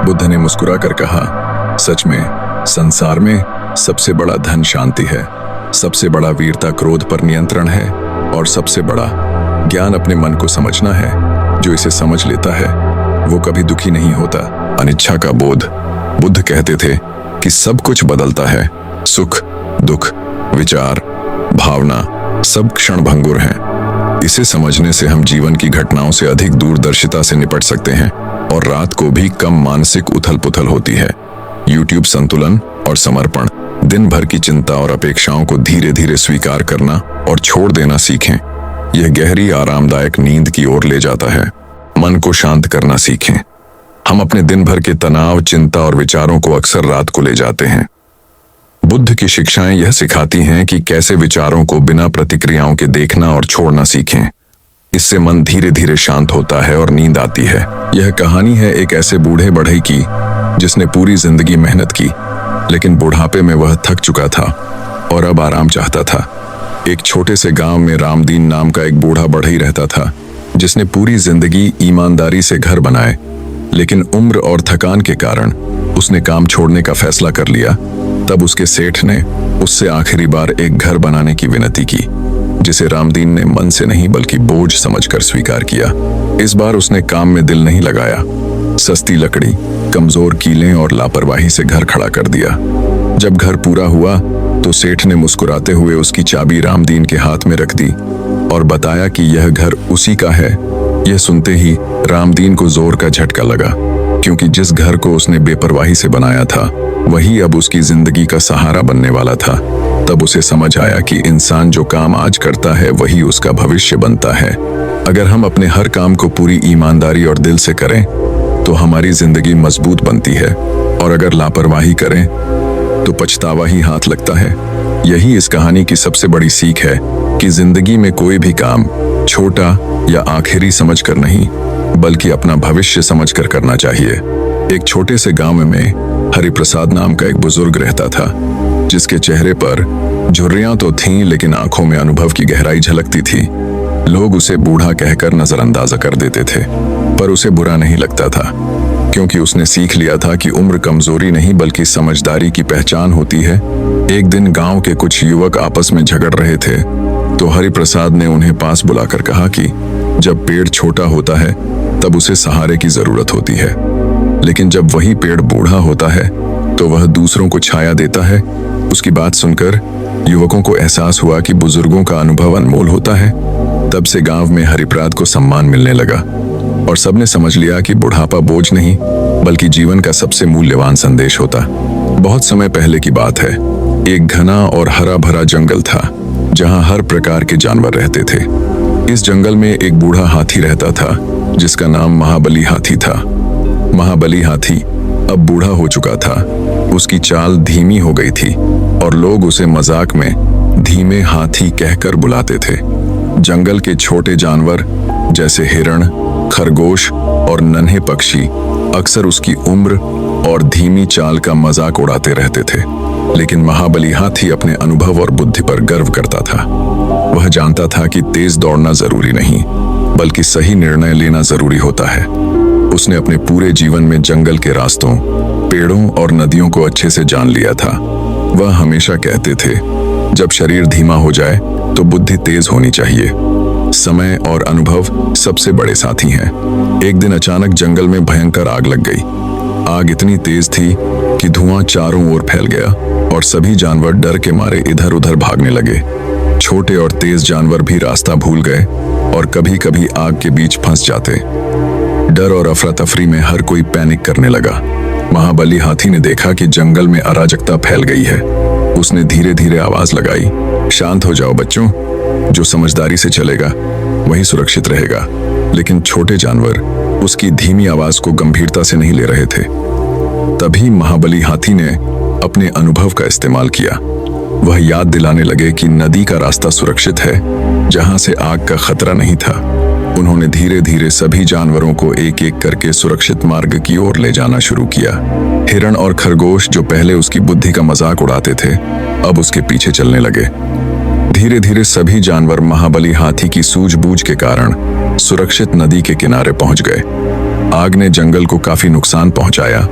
बुद्ध ने मुस्कुराकर कहा, सच में संसार में सबसे बड़ा धन शांति है, सबसे बड़ा वीरता क्रोध पर नियंत्रण है और सबसे बड़ा ज्ञान अपने मन को समझना है। जो इसे समझ लेता है वो कभी दुखी नहीं होता। अनिच्छा का बोध। बुद्ध कहते थे, कि सब कुछ बदलता है। सुख, दुख, विचार, भावना सब क्षण भंगुर हैं। इसे समझने से हम जीवन की घटनाओं से अधिक दूरदर्शिता से निपट सकते हैं और रात को भी कम मानसिक उथल पुथल होती है। यूट्यूब संतुलन और समर्पण, दिन भर की चिंता और अपेक्षाओं को धीरे धीरे स्वीकार करना और छोड़ देना सीखें। यह गहरी आरामदायक नींद की ओर ले जाता है। मन को शांत करना सीखें। हम अपने दिन भर के तनाव, चिंता और विचारों को अक्सर रात को ले जाते हैं। बुद्ध की शिक्षाएं यह सिखाती हैं कि कैसे विचारों को बिना प्रतिक्रियाओं के देखना और छोड़ना सीखें। इससे मन धीरे धीरे शांत होता है और नींद आती है। यह कहानी है एक ऐसे बूढ़े बढ़ई की जिसने पूरी जिंदगी मेहनत की, लेकिन बुढ़ापे में वह थक चुका था और अब आराम चाहता था। एक छोटे से गांव में रामदीन नाम का एक बूढ़ा बढ़ई रहता था, जिसने पूरी जिंदगी ईमानदारी से घर बनाए, लेकिन उम्र और थकान के कारण उसने काम छोड़ने का फैसला कर लिया। तब उसके सेठ ने उससे आखिरी बार एक घर बनाने की विनती की, जिसे रामदीन ने मन से नहीं बल्कि बोझ समझकर स्वीकार किया। इस बार उसने काम में दिल नहीं लगाया। सस्ती लकड़ी, कमजोर कीलें और लापरवाही से घर खड़ा कर दिया। जब घर पूरा हुआ तो सेठ ने मुस्कुराते हुए उसकी चाबी रामदीन के हाथ में रख दी और बताया कि यह घर उसी का है। यह सुनते ही रामदीन को जोर का झटका लगा, क्योंकि जिस घर को उसने बेपरवाही से बनाया था वही अब उसकी जिंदगी का सहारा बनने वाला था। तब उसे समझ आया कि इंसान जो काम आज करता है वही उसका भविष्य बनता है। अगर हम अपने हर काम को पूरी ईमानदारी और दिल से करें तो हमारी जिंदगी मजबूत बनती है, और अगर लापरवाही करें तो पछतावा ही हाथ लगता है। यही इस कहानी की सबसे बड़ी सीख है कि जिंदगी में कोई भी काम छोटा या आखिरी समझकर नहीं, बल्कि अपना भविष्य समझकर करना चाहिए। एक छोटे से गांव में हरिप्रसाद नाम का एक बुजुर्ग रहता था, जिसके चेहरे पर झुर्रियां तो थीं, लेकिन आंखों में अनुभव की गहराई झलकती थी। लोग उसे बूढ़ा कहकर नजरअंदाज कर देते थे, पर उसे बुरा नहीं लगता था, क्योंकि उसने सीख लिया था कि उम्र कमजोरी नहीं बल्कि समझदारी की पहचान होती है। एक दिन गांव के कुछ युवक आपस में झगड़ रहे थे, तो हरिप्रसाद ने उन्हें पास बुलाकर कहा कि जब पेड़ छोटा होता है तब उसे सहारे की जरूरत होती है, लेकिन जब वही पेड़ बूढ़ा होता है तो वह दूसरों को छाया देता है। उसकी बात सुनकर युवकों को एहसास हुआ कि बुजुर्गों का अनुभव अनमोल होता है। तब से गांव में हरिप्रसाद को सम्मान मिलने लगा और सबने समझ लिया कि बुढ़ापा बोझ नहीं बल्कि जीवन का सबसे मूल्यवान संदेश होता। बहुत समय पहले की बात है। एक घना और हरा भरा जंगल था, जहां हर प्रकार के जानवर रहते थे। इस जंगल में एक बूढ़ा हाथी रहता था, जिसका नाम महाबली हाथी था। महाबली हाथी अब बूढ़ा हो चुका था। उसकी चाल धीमी हो गई थी और लोग उसे मजाक में धीमे हाथी कहकर बुलाते थे। जंगल के छोटे जानवर जैसे हिरण, खरगोश और नन्हे पक्षी अक्सर उसकी उम्र और धीमी चाल का मजाक उड़ाते रहते थे, लेकिन महाबली हाथी अपने अनुभव और बुद्धि पर गर्व करता था। वह जानता था कि तेज दौड़ना जरूरी नहीं बल्कि सही निर्णय लेना जरूरी होता है। उसने अपने पूरे जीवन में जंगल के रास्तों, पेड़ों और नदियों को अच्छे से जान लिया था। वह हमेशा कहते थे, जब शरीर धीमा हो जाए तो बुद्धि तेज होनी चाहिए। समय और अनुभव सबसे बड़े साथी हैं। एक दिन अचानक जंगल में भयंकर आग लग गई। आग इतनी तेज थी कि धुआं चारों ओर फैल गया और सभी जानवर डर के मारे इधर उधर भागने लगे। छोटे और तेज जानवर भी रास्ता भूल गए और कभी-कभी आग के बीच फंस जाते। डर और अफरा तफरी में हर कोई पैनिक करने लगा। महाबली हाथी ने देखा कि जंगल में अराजकता फैल गई है। उसने धीरे धीरे आवाज लगाई, शांत हो जाओ बच्चों, जो समझदारी से चलेगा वही सुरक्षित रहेगा। लेकिन छोटे जानवर उसकी धीमी आवाज को गंभीरता से नहीं ले रहे थे। तभी महाबली हाथी ने अपने अनुभव का इस्तेमाल किया। वह याद दिलाने लगे कि नदी का रास्ता सुरक्षित है, जहां से आग का खतरा नहीं था। उन्होंने धीरे धीरे सभी जानवरों को एक एक करके सुरक्षित मार्ग की ओर ले जाना शुरू किया। हिरण और खरगोश, जो पहले उसकी बुद्धि का मजाक उड़ाते थे, अब उसके पीछे चलने लगे। धीरे धीरे सभी जानवर महाबली हाथी की सूझबूझ के कारण सुरक्षित नदी के किनारे पहुंच गए। आग ने जंगल को काफी नुकसान पहुंचाया,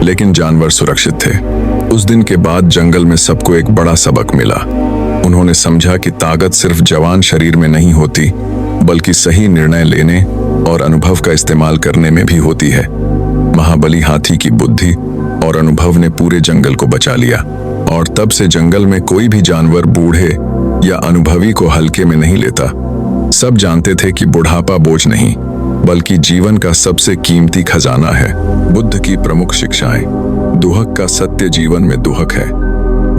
लेकिन जानवर सुरक्षित थे। उस दिन के बाद जंगल में सबको एक बड़ा सबक मिला। उन्होंने समझा कि ताकत सिर्फ जवान शरीर में नहीं होती, बल्कि सही निर्णय लेने और अनुभव का इस्तेमाल करने में भी होती है। महाबली हाथी की बुद्धि और अनुभव ने पूरे जंगल को बचा लिया। और तब से जंगल में कोई भी जानवर बूढ़े या अनुभवी को हल्के में नहीं लेता। सब जानते थे कि बुढ़ापा बोझ नहीं, बल्कि जीवन का सबसे कीमती खजाना है। बुद्ध की प्रमुख शिक्षाएं। दुहक का सत्य जीवन में दुहक है।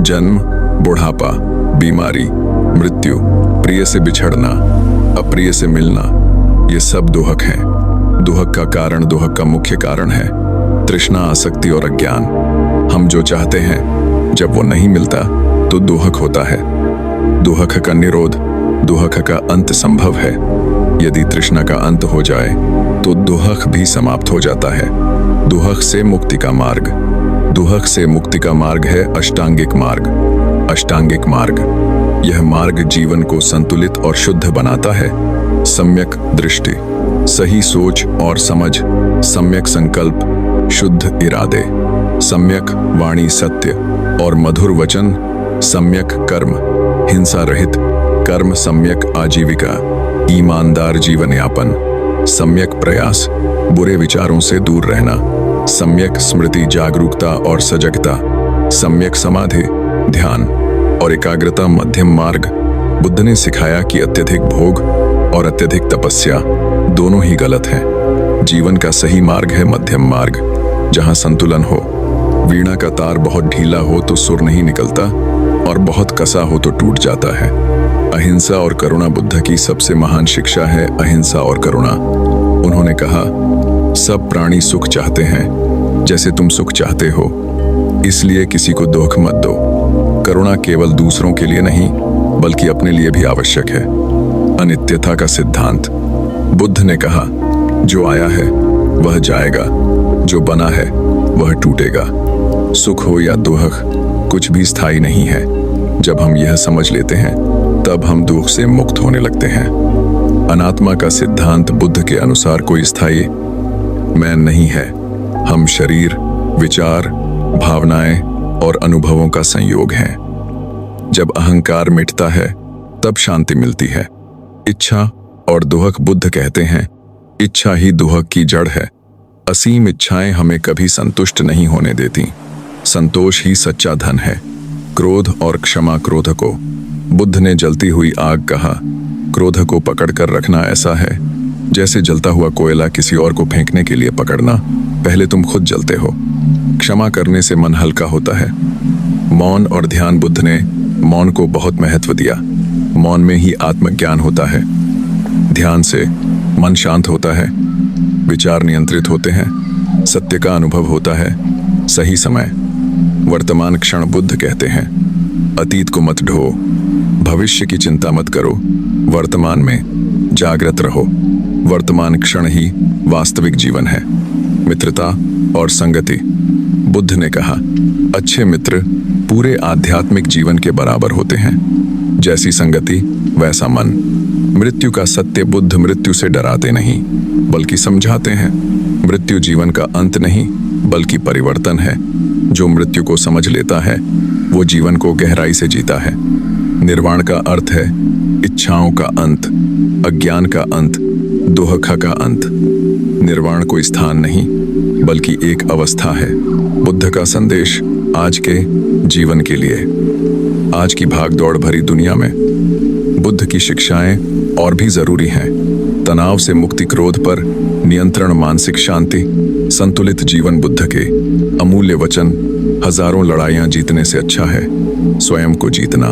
जन्म, बुढ़ापा, बीमारी, मृत्यु, प्रिय से बिछड़ना, अप्रिय से मिलना, ये सब दुहक हैं। दुहक का कारण, दुहक का मुख्य कारण है तृष्णा, आसक्ति और अज्ञान। हम जो चाहते हैं जब वो नहीं मिलता तो दुहक होता है। दुहक का निरोध, दुहक का अंत संभव है। यदि तृष्णा का अंत हो जाए तो दुहक भी समाप्त हो जाता है। दुहक से मुक्ति का मार्ग। दुहक से मुक्ति का मार्ग है अष्टांगिक मार्ग। अष्टांगिक मार्ग, यह मार्ग जीवन को संतुलित और शुद्ध बनाता है। सम्यक दृष्टि, सही सोच और समझ, सम्यक संकल्प, शुद्ध इरादे, सम्यक वाणी, सत्य और मधुर वचन, सम्यक कर्म, हिंसा रहित कर्म, सम्यक आजीविका, ईमानदार जीवन यापन, सम्यक प्रयास, बुरे विचारों से दूर रहना, सम्यक स्मृति, जागरूकता और सजगता, सम्यक समाधि, ध्यान और एकाग्रता, मध्यम मार्ग। बुद्ध ने सिखाया कि अत्यधिक भोग और अत्यधिक तपस्या दोनों ही गलत हैं। जीवन का सही मार्ग है मध्यम मार्ग, जहां संतुलन हो। वीणा का तार बहुत ढीला हो तो सुर नहीं निकलता, और बहुत कसा हो तो टूट जाता है। अहिंसा और करुणा बुद्ध की सबसे महान शिक्षा है। अहिंसा और करुणा। उन्होंने कहा, सब प्राणी सुख चाहते हैं जैसे तुम सुख चाहते हो, इसलिए किसी को दुख मत दो। करुणा केवल दूसरों के लिए नहीं, बल्कि अपने लिए भी आवश्यक है। अनित्यता का सिद्धांत। बुद्ध ने कहा, जो आया है वह जाएगा, जो बना है वह टूटेगा। सुख हो या दुख, कुछ भी स्थायी नहीं है। जब हम यह समझ लेते हैं तब हम दुख से मुक्त होने लगते हैं। अनात्मा का सिद्धांत। बुद्ध के अनुसार कोई स्थायी मैं नहीं है। हम शरीर, विचार, भावनाएं और अनुभवों का संयोग हैं। जब अहंकार मिटता है तब शांति मिलती है। इच्छा और दुहक। बुद्ध कहते हैं, इच्छा ही दुहक की जड़ है। असीम इच्छाएं हमें कभी संतुष्ट नहीं होने देती। संतोष ही सच्चा धन है। क्रोध और क्षमा। क्रोध को बुद्ध ने जलती हुई आग कहा। क्रोध को पकड़कर रखना ऐसा है जैसे जलता हुआ कोयला किसी और को फेंकने के लिए पकड़ना। पहले तुम खुद जलते हो। क्षमा करने से मन हल्का होता है। मौन और ध्यान। बुद्ध ने मौन को बहुत महत्व दिया। मौन में ही आत्मज्ञान होता है। ध्यान से मन शांत होता है, विचार नियंत्रित होते हैं, सत्य का अनुभव होता है। सही समय। वर्तमान क्षण। बुद्ध कहते हैं, अतीत को मत ढो, भविष्य की चिंता मत करो, वर्तमान में जागृत रहो। वर्तमान क्षण ही वास्तविक जीवन है। मित्रता और संगति। बुद्ध ने कहा, अच्छे मित्र पूरे आध्यात्मिक जीवन के बराबर होते हैं। जैसी संगति वैसा मन। मृत्यु का सत्य। बुद्ध मृत्यु से डराते नहीं, बल्कि समझाते हैं। मृत्यु जीवन का अंत नहीं, बल्कि परिवर्तन है। जो मृत्यु को समझ लेता है वो जीवन को गहराई से जीता है। निर्वाण का अर्थ है इच्छाओं का अंत, अज्ञान का अंत, दुहखा का अंत। निर्वाण कोई स्थान नहीं, बल्कि एक अवस्था है। बुद्ध का संदेश आज के जीवन के लिए। आज की भागदौड़ भरी दुनिया में बुद्ध की शिक्षाएं और भी जरूरी हैं। तनाव से मुक्ति, क्रोध पर नियंत्रण, मानसिक शांति, संतुलित जीवन। बुद्ध के अमूल्य वचन। हजारों लड़ाइयां जीतने से अच्छा है स्वयं को जीतना।